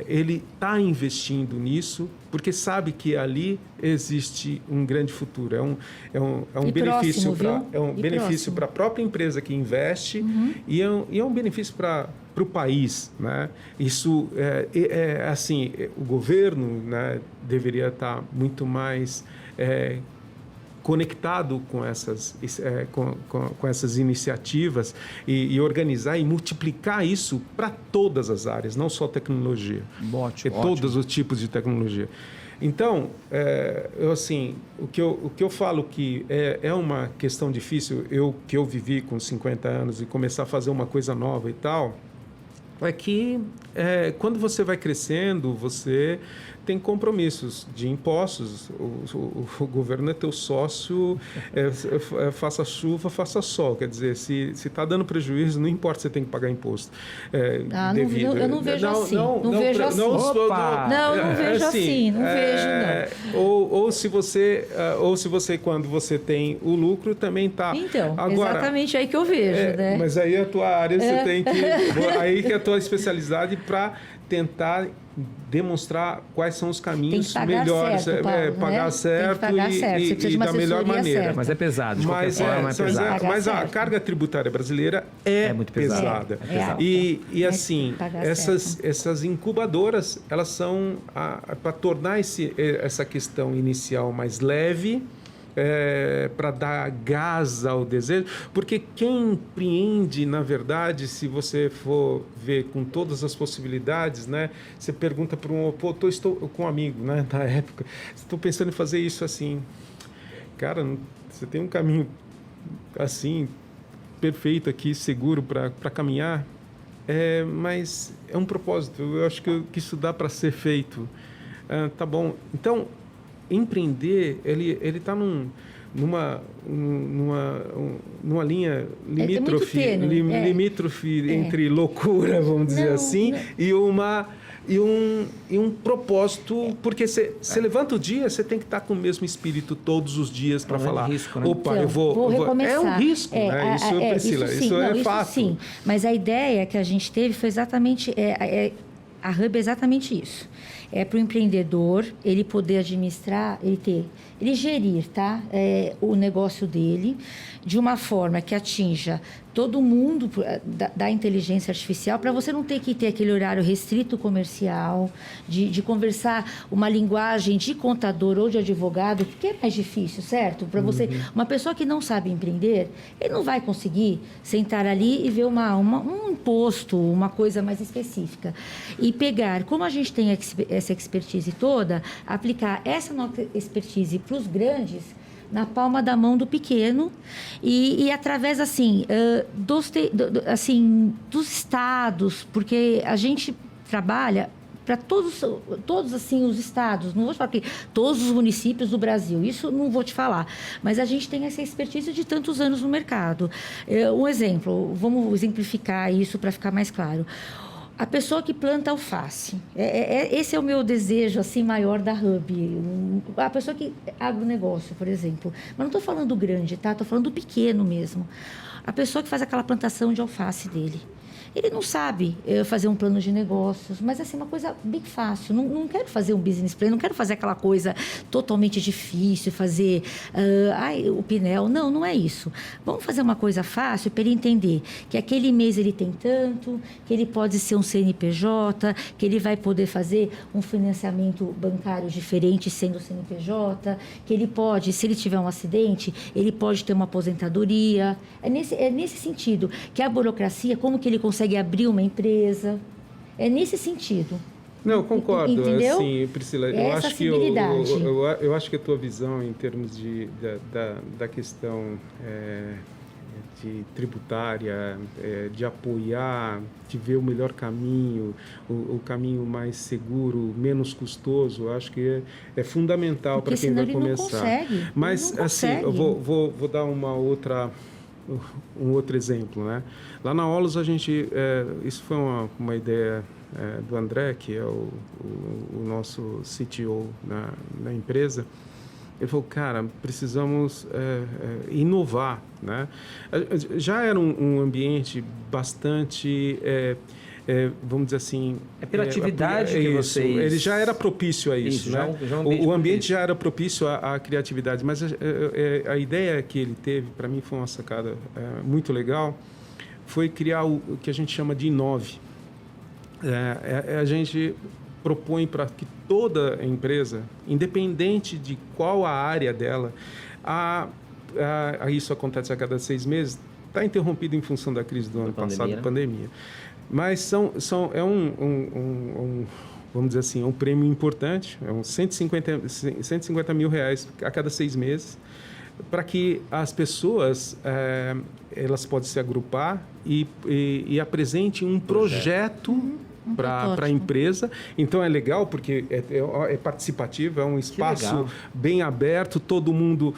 ele está investindo nisso porque sabe que ali existe um grande futuro. É um benefício para a própria empresa que investe e é um benefício para o país, né? Isso assim, o governo, né, deveria estar muito mais conectado com essas iniciativas e organizar e multiplicar isso para todas as áreas, não só tecnologia. Ótimo. Todos os tipos de tecnologia. Então, o que eu falo que é uma questão difícil, que eu vivi com 50 anos e começar a fazer uma coisa nova e tal, é que quando você vai crescendo, você tem compromissos de impostos. O governo é teu sócio, faça chuva, faça sol. Quer dizer, se está dando prejuízo, não importa, você tem que pagar imposto. Devido. Eu não vejo assim. Não vejo assim. Não vejo. Ou se você, quando você tem o lucro, também está. Então, agora, exatamente aí que eu vejo, né? Mas aí a tua área, você tem que... Aí que é a tua especialidade para tentar demonstrar quais são os caminhos melhores, certo, Paulo, pagar certo e da melhor maneira. Certa. Mas é pesado, de qualquer forma é pesado. Mas a carga tributária brasileira é muito pesada. E assim, essas incubadoras, elas são para tornar essa questão inicial mais leve, para dar gás ao desejo, porque quem empreende, na verdade, se você for ver com todas as possibilidades, né, você pergunta para estou com um amigo, né, na época, estou pensando em fazer isso assim, cara, você tem um caminho assim perfeito aqui, seguro para caminhar, mas é um propósito, eu acho que isso dá para ser feito, tá bom, então empreender, ele está numa linha limítrofe, entre loucura, vamos dizer assim, e um propósito, porque você levanta o dia, você tem que estar com o mesmo espírito todos os dias para falar, risco, né? opa, então, eu vou recomeçar. É um risco, né? Isso, Priscila, isso é fato. Sim, mas a ideia que a gente teve foi exatamente A Hub é exatamente isso. É para o empreendedor, ele poder administrar, ele gerir, tá? O negócio dele de uma forma que atinja todo mundo da inteligência artificial, para você não ter que ter aquele horário restrito comercial, de conversar uma linguagem de contador ou de advogado, que é mais difícil, certo? Para você, uma pessoa que não sabe empreender, ele não vai conseguir sentar ali e ver um imposto, uma coisa mais específica. E pegar, como a gente tem essa expertise toda, aplicar essa nossa expertise para os grandes, na palma da mão do pequeno e através, assim, dos estados, porque a gente trabalha para todos assim, os estados, não vou te falar que todos os municípios do Brasil, isso não vou te falar, mas a gente tem essa expertise de tantos anos no mercado. Um exemplo, vamos exemplificar isso para ficar mais claro. A pessoa que planta alface, esse é o meu desejo assim maior da Hub. A pessoa que agronegócio, por exemplo, mas não estou falando do grande, tá? Estou falando do pequeno mesmo. A pessoa que faz aquela plantação de alface dele. Ele não sabe fazer um plano de negócios, mas assim, uma coisa bem fácil. Não quero fazer um business plan, não quero fazer aquela coisa totalmente difícil, fazer o Pinel. Não é isso. Vamos fazer uma coisa fácil para ele entender que aquele mês ele tem tanto, que ele pode ser um CNPJ, que ele vai poder fazer um financiamento bancário diferente sendo CNPJ, que ele pode, se ele tiver um acidente, ele pode ter uma aposentadoria. É nesse sentido que a burocracia, como que ele consegue abrir uma empresa, é nesse sentido. Não, eu concordo. Entendeu? Assim, Priscila, Essa eu acho que a tua visão em termos da questão de tributária, de apoiar, de ver o melhor caminho, o caminho mais seguro, menos custoso, eu acho que é fundamental para quem vai começar. Não consegue. Mas assim, eu vou dar um outro exemplo, né? Lá na Olos, isso foi uma ideia do André, que é o nosso CTO na empresa. Ele falou, cara, precisamos inovar, né? Já era um ambiente bastante... vamos dizer assim... É pela atividade que vocês... Ele já era propício a isso, né? O ambiente já era propício à criatividade, mas a ideia que ele teve, para mim, foi uma sacada muito legal, foi criar o que a gente chama de Inove. A gente propõe para que toda empresa, independente de qual a área dela, isso acontece a cada 6 meses, está interrompido em função da crise do ano passado, pandemia. Mas vamos dizer assim, é um prêmio importante, é uns 150 mil reais a cada 6 meses, para que as pessoas elas podem se agrupar e apresentem um projeto para a empresa. Então é legal porque é participativo, é um espaço bem aberto, todo mundo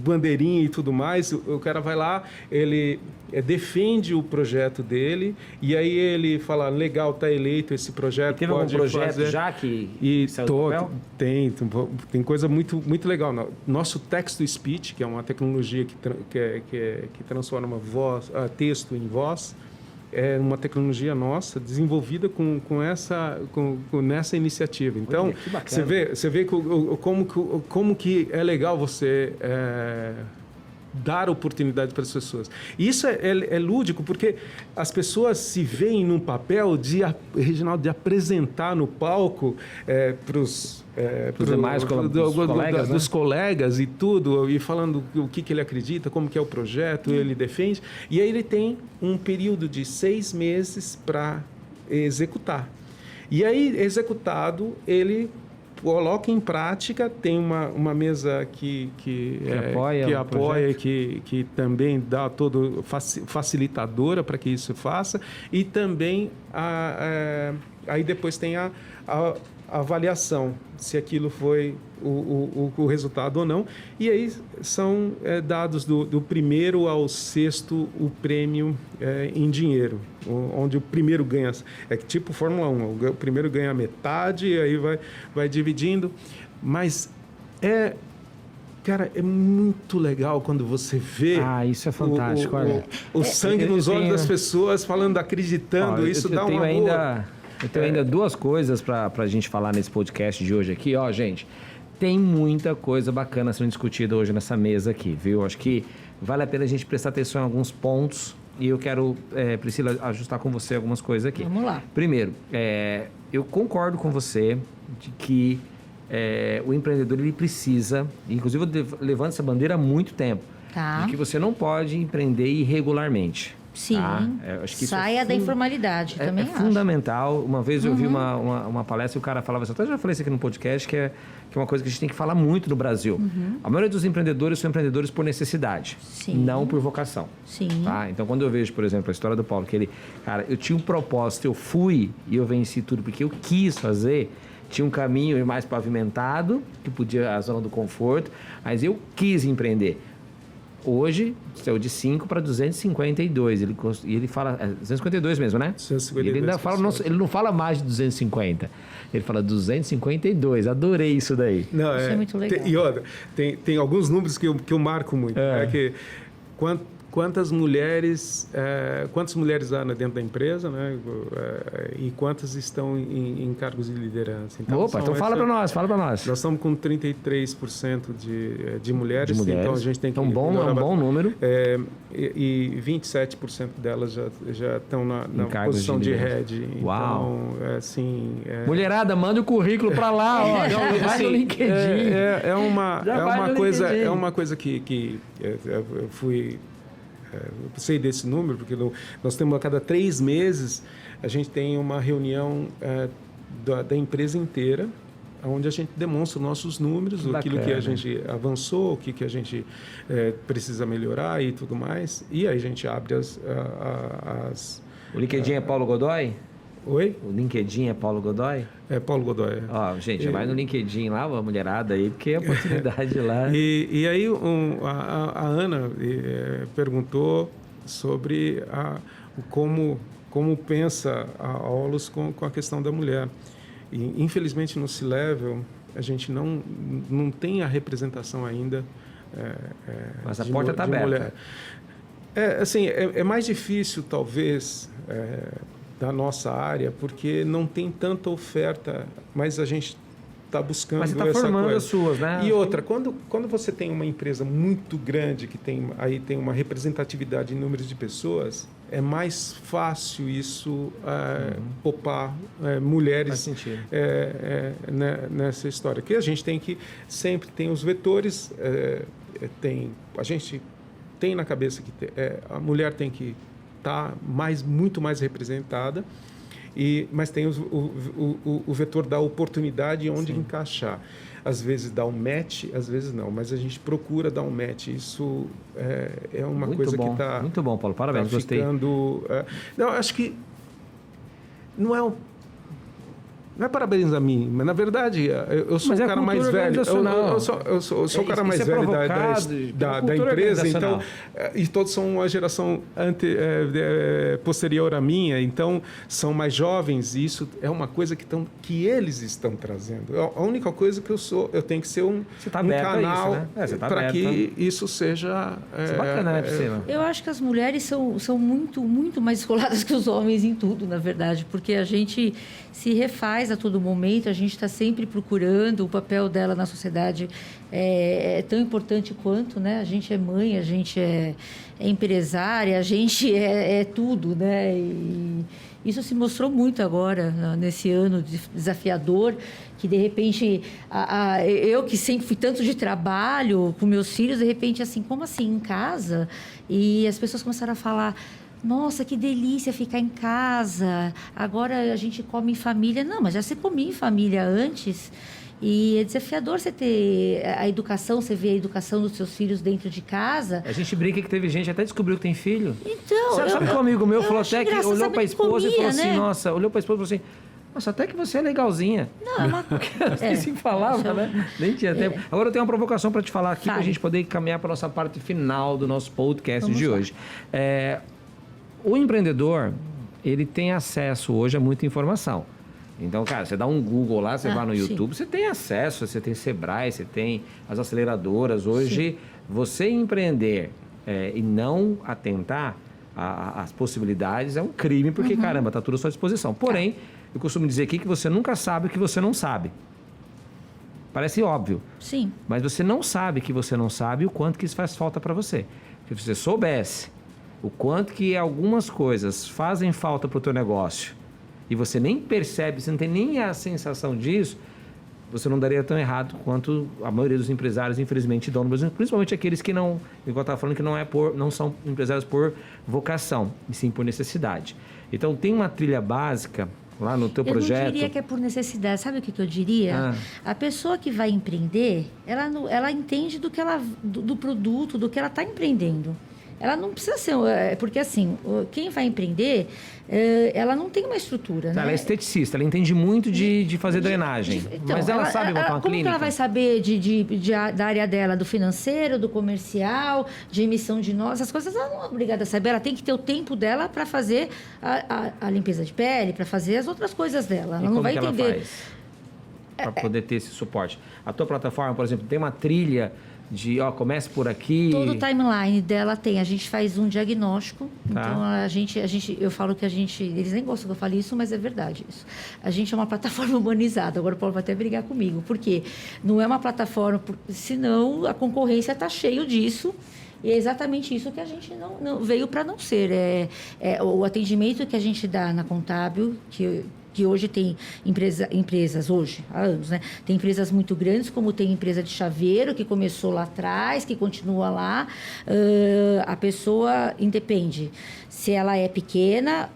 bandeirinha e tudo mais. O cara vai lá, ele defende o projeto dele e aí ele fala, legal, está eleito esse projeto. E teve pode um projeto fazer. já que saiu do papel? Tem coisa muito, muito legal. Nosso text-to-speech, que é uma tecnologia que transforma texto em voz, é uma tecnologia nossa desenvolvida nessa iniciativa. Então, você vê como que é legal você dar oportunidade para as pessoas. E isso é lúdico, porque as pessoas se veem num papel Reginaldo, de apresentar no palco para os demais colegas, dos colegas e tudo, e falando o que ele acredita, como que é o projeto, ele defende. E aí ele tem um período de 6 meses para executar. E aí, executado, ele coloca em prática, tem uma mesa que apoia, que também dá todo facilitadora para que isso se faça, e também aí depois tem a avaliação, se aquilo foi o resultado ou não, e aí são dados do primeiro ao sexto o prêmio em dinheiro, onde o primeiro ganha, tipo Fórmula 1, o primeiro ganha metade, aí vai dividindo, mas cara, é muito legal quando você vê isso é fantástico, olha. o sangue nos olhos das pessoas falando, acreditando, isso dá uma boa... Eu tenho ainda duas coisas para a gente falar nesse podcast de hoje aqui. Ó, gente, tem muita coisa bacana sendo discutida hoje nessa mesa aqui, viu? Acho que vale a pena a gente prestar atenção em alguns pontos e eu quero, Priscila, ajustar com você algumas coisas aqui. Vamos lá. Primeiro, eu concordo com você de que o empreendedor ele precisa, inclusive eu levanto essa bandeira há muito tempo, Tá. de que você não pode empreender irregularmente. Sim, tá? Acho que saia da informalidade, também é acho. fundamental. Uma vez eu vi uma palestra e o cara falava assim, até já falei isso aqui no podcast, que é uma coisa que a gente tem que falar muito no Brasil. A maioria dos empreendedores são empreendedores por necessidade, Sim. não por vocação. Sim. Tá? Então, quando eu vejo, por exemplo, a história do Paulo, que ele, cara, eu tinha um propósito, eu fui e eu venci tudo porque eu quis fazer, tinha um caminho mais pavimentado, que podia a zona do conforto, mas eu quis empreender. Hoje, saiu de 5 para 252. E ele fala... 252 mesmo, né? 252 ele ainda fala, ele não fala mais de 250. Ele fala 252. Adorei isso daí. Não, Isso é muito legal. E outra, tem alguns números que eu marco muito. Que quantas mulheres há dentro da empresa, né? E quantas estão em cargos de liderança. Então, fala para nós. Nós estamos com 33% de mulheres. Então a gente tem que... É um bom número. E 27% delas já estão na posição de head. Uau! Então, assim... Mulherada, manda o currículo para lá, ó. Vai no LinkedIn. É uma coisa que eu fui... Eu sei desse número, porque nós temos a cada 3 meses, a gente tem uma reunião da empresa inteira, onde a gente demonstra os nossos números, aquilo que a gente avançou, o que a gente precisa melhorar e tudo mais. E aí a gente abre as O LinkedIn é Paulo Godoy? Oi? O LinkedIn é Paulo Godoy? É Paulo Godoy. Ó, gente, vai no LinkedIn lá, a mulherada aí, porque a oportunidade lá... E aí a Ana perguntou sobre como pensa a Olus com a questão da mulher. E, infelizmente, no C-Level, a gente não tem a representação ainda mas a porta está aberta. Mulher. Assim, é mais difícil, talvez... da nossa área, porque não tem tanta oferta, mas a gente está buscando essa coisa. Mas você está formando as suas, né? E outra, quando você tem uma empresa muito grande, que tem uma representatividade em números de pessoas, é mais fácil isso poupar mulheres nessa história. Que a gente tem que sempre tem os vetores, a gente tem na cabeça que a mulher tem que está muito mais representada, mas tem o vetor da oportunidade onde encaixar. Às vezes dá um match, às vezes não, mas a gente procura dar um match. Isso é uma muito coisa bom, que está... Muito bom, Paulo. Parabéns, gostei. Não, acho que não é parabéns a mim, mas na verdade eu sou o cara mais velho. Eu sou o cara mais velho da empresa, então, e todos são uma geração posterior à minha, então são mais jovens, e isso é uma coisa que eles estão trazendo. A única coisa que eu tenho que ser um canal para que isso seja... Isso é bacana, né, Priscila? Eu acho que as mulheres são muito, muito mais escoladas que os homens em tudo, na verdade, porque a gente se refaz a todo momento, a gente está sempre procurando, o papel dela na sociedade é tão importante quanto, né? A gente é mãe, a gente é empresária, a gente é tudo, né? E isso se mostrou muito agora, nesse ano desafiador, que de repente, eu que sempre fui tanto de trabalho com meus filhos, de repente, assim, como assim, em casa? E as pessoas começaram a falar... Nossa, que delícia ficar em casa. Agora a gente come em família. Não, mas já você comia em família antes. E é desafiador você ter a educação, você vê a educação dos seus filhos dentro de casa. A gente brinca que teve gente, até descobriu que tem filho. Então... Sabe que um amigo meu falou até que olhou para a esposa e falou assim, né? nossa, olhou para a esposa e falou assim, nossa, até que você é legalzinha. Não, é uma coisa... Assim falava, né? Nem tinha tempo. Agora eu tenho uma provocação para te falar aqui, para a gente poder caminhar para a nossa parte final do nosso podcast de hoje. O empreendedor, ele tem acesso hoje a muita informação. Então, cara, você dá um Google lá, você vai no sim. YouTube, você tem acesso, você tem Sebrae, você tem as aceleradoras. Hoje, você empreender e não atentar às possibilidades é um crime, porque, caramba, tá tudo à sua disposição. Porém, eu costumo dizer aqui que você nunca sabe o que você não sabe. Parece óbvio. Sim. Mas você não sabe que você não sabe o quanto que isso faz falta para você. Se você soubesse o quanto que algumas coisas fazem falta para o teu negócio e você nem percebe, você não tem nem a sensação disso, você não daria tão errado quanto a maioria dos empresários, infelizmente, dão no Brasil, principalmente aqueles que não, igual eu estava falando, que não são empresários por vocação, e sim por necessidade. Então, tem uma trilha básica lá no teu projeto. Eu não diria que é por necessidade. Sabe o que eu diria? A pessoa que vai empreender, ela entende do produto, do que ela está empreendendo. Ela não precisa ser... Porque, assim, quem vai empreender, ela não tem uma estrutura, né? Ela é esteticista, ela entende muito de fazer drenagem. Então, mas ela sabe montar uma como clínica? Como ela vai saber da área dela, do financeiro, do comercial, de emissão de notas? Essas coisas ela não é obrigada a saber. Ela tem que ter o tempo dela para fazer a limpeza de pele, para fazer as outras coisas dela. Ela não vai entender... Ela faz para poder ter esse suporte? A tua plataforma, por exemplo, tem uma trilha... comece por aqui. Todo o timeline dela tem. A gente faz um diagnóstico. Tá. Então, eu falo que eles nem gostam que eu fale isso, mas é verdade isso. A gente é uma plataforma humanizada. Agora o Paulo vai até brigar comigo. Por quê? Não é uma plataforma, senão a concorrência está cheio disso. E é exatamente isso que a gente não veio para não ser. O atendimento que a gente dá na Contábil, que hoje tem empresas, hoje, há anos, né? Tem empresas muito grandes, como tem empresa de chaveiro, que começou lá atrás, que continua lá. A pessoa independe se ela é pequena,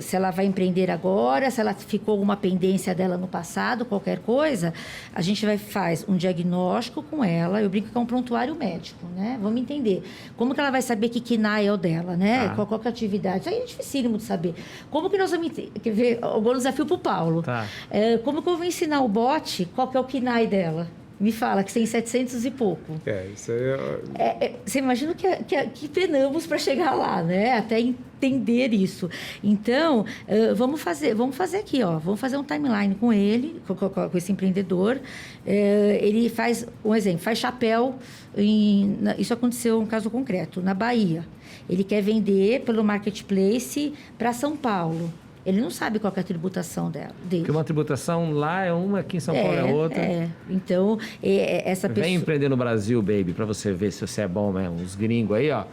se ela vai empreender agora, se ela ficou alguma pendência dela no passado, qualquer coisa, a gente faz um diagnóstico com ela. Eu brinco que é um prontuário médico, né? Vamos entender. Como que ela vai saber que KINAI é o dela, né? Qual que é a atividade? Isso aí é dificílimo de saber. Como que nós vamos... Quer ver? Agora o desafio para o Paulo. Tá. Como que eu vou ensinar o bot qual que é o KINAI dela? Me fala, que tem 700 e pouco. Isso aí você imagina que penamos para chegar lá, né? Até entender isso. Então, vamos fazer aqui, ó. Vamos fazer um timeline com ele, com esse empreendedor. Ele faz, um exemplo, faz chapéu. Isso aconteceu um caso concreto, na Bahia. Ele quer vender pelo marketplace para São Paulo. Ele não sabe qual que é a tributação dele. Porque uma tributação lá é uma, aqui em São Paulo é outra. Então, essa pessoa... Vem empreender no Brasil, baby, para você ver se você é bom mesmo. Os gringos aí, ó.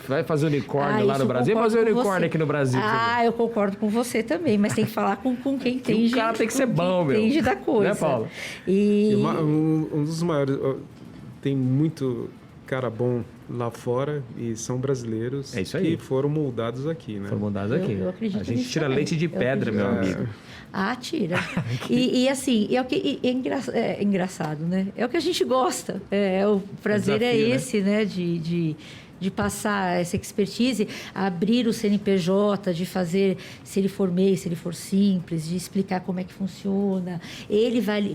Vai fazer unicórnio lá no Brasil, fazer unicórnio aqui no Brasil. Eu concordo com você também, mas tem que falar com quem entende. O cara tem que ser bom, meu. Entende da coisa. Né, Paulo? Um dos maiores... Tem muito cara bom lá fora e são brasileiros que foram moldados aqui, né? Foram moldados aqui. Eu acredito a gente tira também. leite de pedra, meu amigo. Tira. E assim, é engraçado, né? É o que a gente gosta. O prazer desafio, esse, né? De passar essa expertise, abrir o CNPJ, de fazer, se ele for MEI, se ele for simples, de explicar como é que funciona.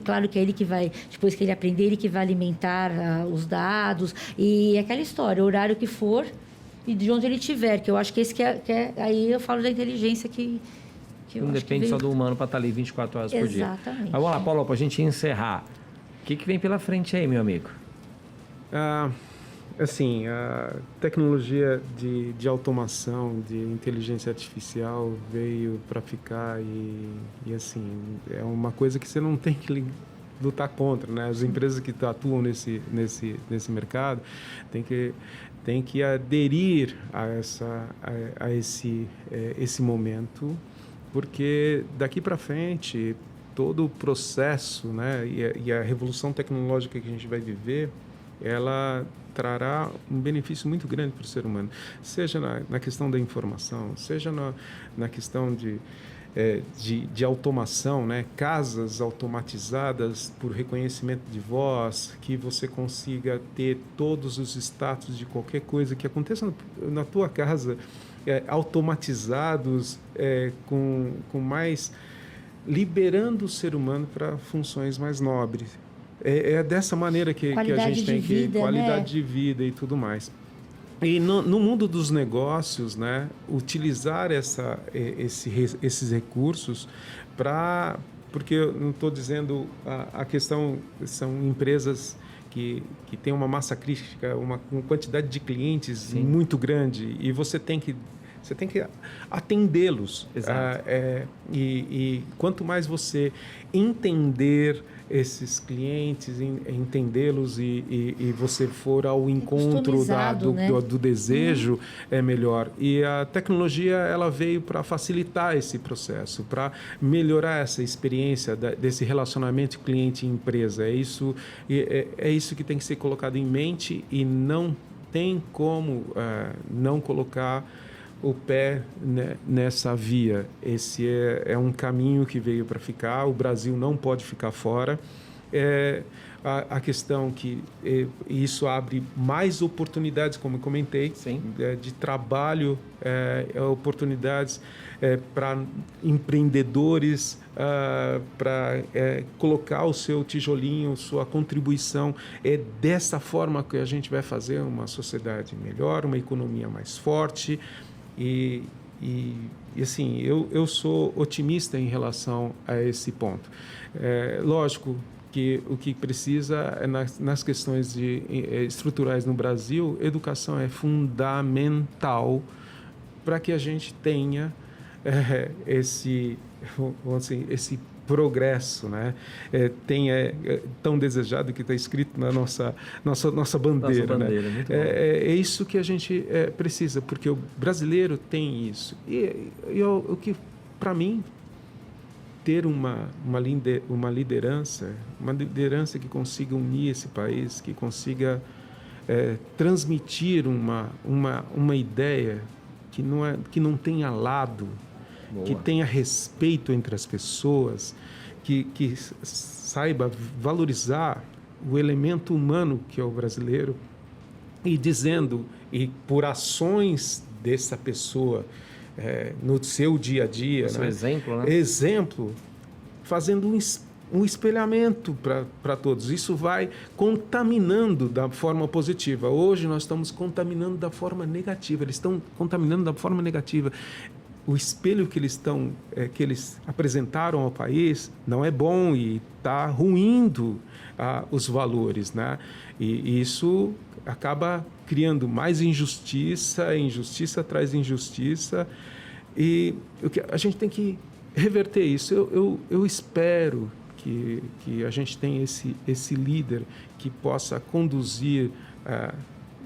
Claro que é ele que vai, depois que ele aprender, ele que vai alimentar os dados. E aquela história, o horário que for e de onde ele estiver, que eu acho que esse aí eu falo da inteligência que não depende só do humano para estar ali 24 horas por dia. Exatamente. Mas vamos lá, Paulo, para a gente encerrar. O que vem pela frente aí, meu amigo? Assim, a tecnologia de automação, de inteligência artificial veio para ficar e assim, é uma coisa que você não tem que lutar contra, né? As empresas que atuam nesse mercado têm que aderir a esse momento, porque daqui para frente todo o processo, né, e a revolução tecnológica que a gente vai viver, ela trará um benefício muito grande para o ser humano, seja na questão da informação, seja na questão de automação, né? Casas automatizadas por reconhecimento de voz, que você consiga ter todos os status de qualquer coisa que aconteça na tua casa, automatizados, com mais... liberando o ser humano para funções mais nobres. É dessa maneira que a gente tem que... Qualidade de vida e tudo mais. E no mundo dos negócios, né, utilizar esses recursos para porque eu não estou dizendo a questão, são empresas que têm uma massa crítica, uma quantidade de clientes Sim. muito grande, e você tem que atendê-los. Exato. E quanto mais você entender esses clientes, entendê-los e você for ao encontro né? do desejo, é melhor. E a tecnologia, ela veio para facilitar esse processo, para melhorar essa experiência desse relacionamento cliente-empresa. É isso que tem que ser colocado em mente, e não tem como não colocar o pé, né, nessa via. Esse é um caminho que veio para ficar. O Brasil não pode ficar fora. A questão que isso abre mais oportunidades, como eu comentei, de trabalho, oportunidades para empreendedores, para colocar o seu tijolinho, sua contribuição. É dessa forma que a gente vai fazer uma sociedade melhor, uma economia mais forte. E assim, eu sou otimista em relação a esse ponto. Lógico que o que precisa é nas questões estruturais no Brasil, educação é fundamental para que a gente tenha esse progresso, né? Tão desejado, que está escrito na nossa bandeira. Né? Muito é isso que a gente precisa, porque o brasileiro tem isso. E o que, para mim, ter uma liderança que consiga unir esse país, que consiga transmitir uma ideia que não tenha lado, Boa. que tenha respeito entre as pessoas, que saiba valorizar o elemento humano que é o brasileiro, e por ações dessa pessoa no seu dia a dia, Esse né? exemplo, né? Exemplo, fazendo um espelhamento para todos. Isso vai contaminando da forma positiva. Hoje nós estamos contaminando da forma negativa. Eles estão contaminando da forma negativa. O espelho que eles apresentaram ao país não é bom e está ruindo os valores, né? E isso acaba criando mais injustiça. Injustiça traz injustiça, e a gente tem que reverter isso. Eu espero que a gente tenha esse líder que possa conduzir.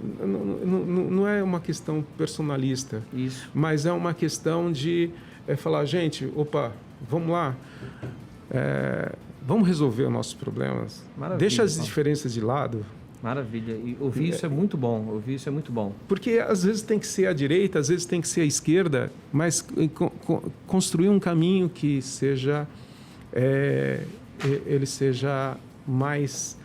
Não é uma questão personalista, Isso. mas é uma questão de falar, gente, vamos lá, vamos resolver os nossos problemas. Maravilha, Deixa as Paulo. diferenças de lado. Maravilha. E ouvir isso é muito bom. Ouvir isso é muito bom. Porque às vezes tem que ser a direita, às vezes tem que ser a esquerda, mas construir um caminho que seja ele seja mais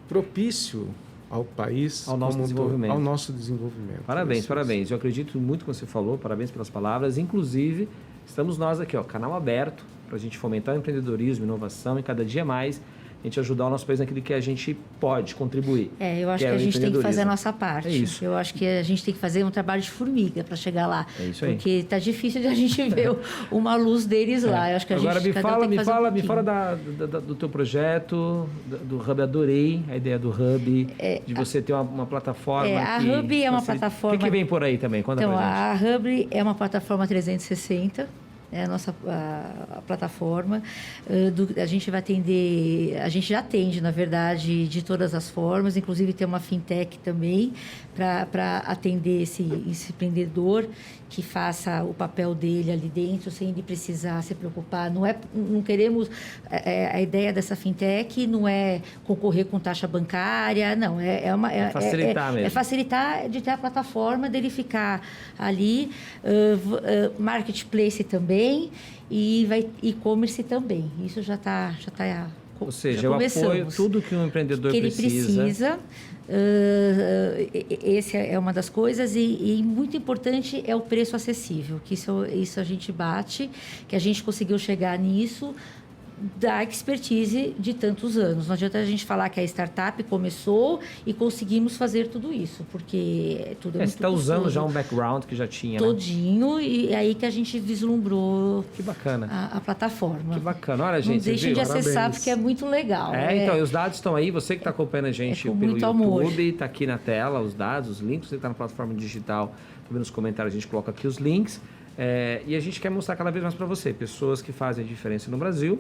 propício ao país, Ao nosso desenvolvimento. ao nosso desenvolvimento. Parabéns, parabéns. Eu acredito muito no que você falou. Parabéns pelas palavras. Inclusive, estamos nós aqui, canal aberto para a gente fomentar o empreendedorismo, inovação, e cada dia mais a gente ajudar o nosso país naquilo que a gente pode contribuir. Eu acho que a gente tem que fazer a nossa parte. Eu acho que a gente tem que fazer um trabalho de formiga para chegar lá. É isso aí. Porque está difícil de a gente ver uma luz deles lá. Eu acho que a Agora gente me fala do teu projeto, do Hub. Adorei a ideia do Hub, de você ter uma plataforma. A Hub é uma plataforma. O que vem por aí também? Conta pra gente. A Hub é uma plataforma 360. É a nossa plataforma. A gente vai atender, a gente já atende, na verdade, de todas as formas, inclusive tem uma fintech também para atender esse empreendedor que faça o papel dele ali dentro, sem ele precisar se preocupar. Não queremos... a ideia dessa fintech não é concorrer com taxa bancária, não. Facilitar mesmo. É facilitar de ter a plataforma, dele ficar ali. Marketplace também, e e-commerce também. Isso já está... Ou seja, eu apoio tudo que um empreendedor que ele precisa. Essa é uma das coisas, e muito importante é o preço acessível, que isso a gente bate, que a gente conseguiu chegar nisso da expertise de tantos anos. Não adianta a gente falar que a startup começou e conseguimos fazer tudo isso, porque tudo é muito Você está usando custoso. já um background que já tinha, né? Todinho, e é aí que a gente vislumbrou Que bacana. a plataforma. Que bacana. Olha, Não gente, você deixem viu? de acessar, Parabéns. porque é muito legal. Então, e os dados estão aí. Você que está acompanhando a gente É com pelo muito amor. YouTube, está aqui na tela os dados, os links. Você está na plataforma digital, também nos comentários a gente coloca aqui os links. E a gente quer mostrar cada vez mais para você pessoas que fazem a diferença no Brasil,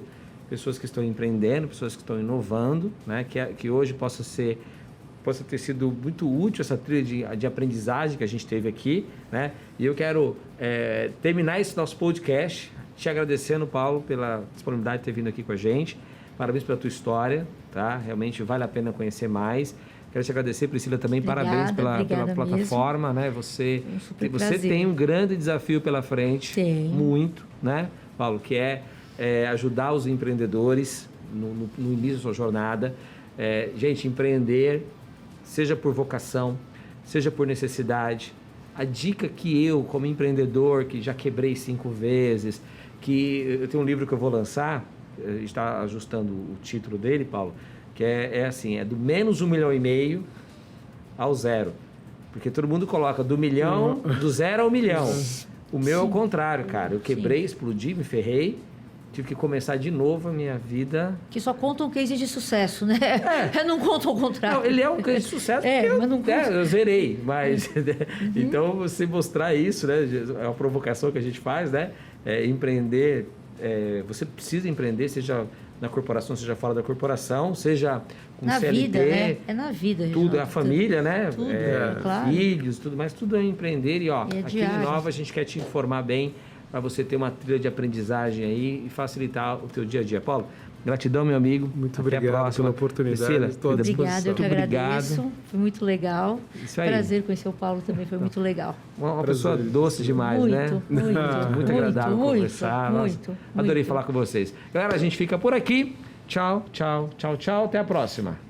pessoas que estão empreendendo, pessoas que estão inovando, né? Que hoje possa ter sido muito útil essa trilha de aprendizagem que a gente teve aqui, né? E eu quero terminar esse nosso podcast te agradecendo, Paulo, pela disponibilidade de ter vindo aqui com a gente. Parabéns pela tua história, tá? Realmente vale a pena conhecer mais. Quero te agradecer, Priscila, também. Obrigada, Parabéns pela obrigada plataforma, né? Você super você prazer. tem um grande desafio pela frente, Tenho. muito, né, Paulo? Que é ajudar os empreendedores no início da sua jornada. Gente, empreender, seja por vocação, seja por necessidade. A dica que eu, como empreendedor, que já quebrei 5 vezes, que eu tenho um livro que eu vou lançar, está ajustando o título dele, Paulo, que é assim, do menos 1,5 milhão ao 0. Porque todo mundo coloca do 1 milhão, do 0 ao 1 milhão. O meu é o contrário, cara. Eu quebrei, explodi, me ferrei. Tive que começar de novo a minha vida. Que só contam cases de sucesso, né? Não contam o contrário. Não, ele é um case de sucesso porque mas não eu zerei. Mas, então, você mostrar isso, né? É uma provocação que a gente faz, né? Empreender, você precisa empreender, seja na corporação, seja fora da corporação, seja com na CLT. vida, né? É na vida. Tudo, Reginaldo. a família, né? Tudo, claro. Filhos, tudo mais, tudo é empreender. E, ó, E é aqui diário. em Nova a gente quer te informar bem para você ter uma trilha de aprendizagem aí e facilitar o teu dia a dia. Paulo, gratidão, meu amigo. Muito Até a obrigado próxima. pela oportunidade. Priscila, Estou à querida, Obrigada, eu que muito agradeço. obrigado. Foi muito legal. Isso aí. Prazer conhecer o Paulo também, foi muito legal. Uma Prazer. pessoa doce demais, muito, né? Muito agradável conversar. Nossa, muito. adorei falar com vocês. Galera, a gente fica por aqui. Tchau, tchau, tchau, tchau. Até a próxima.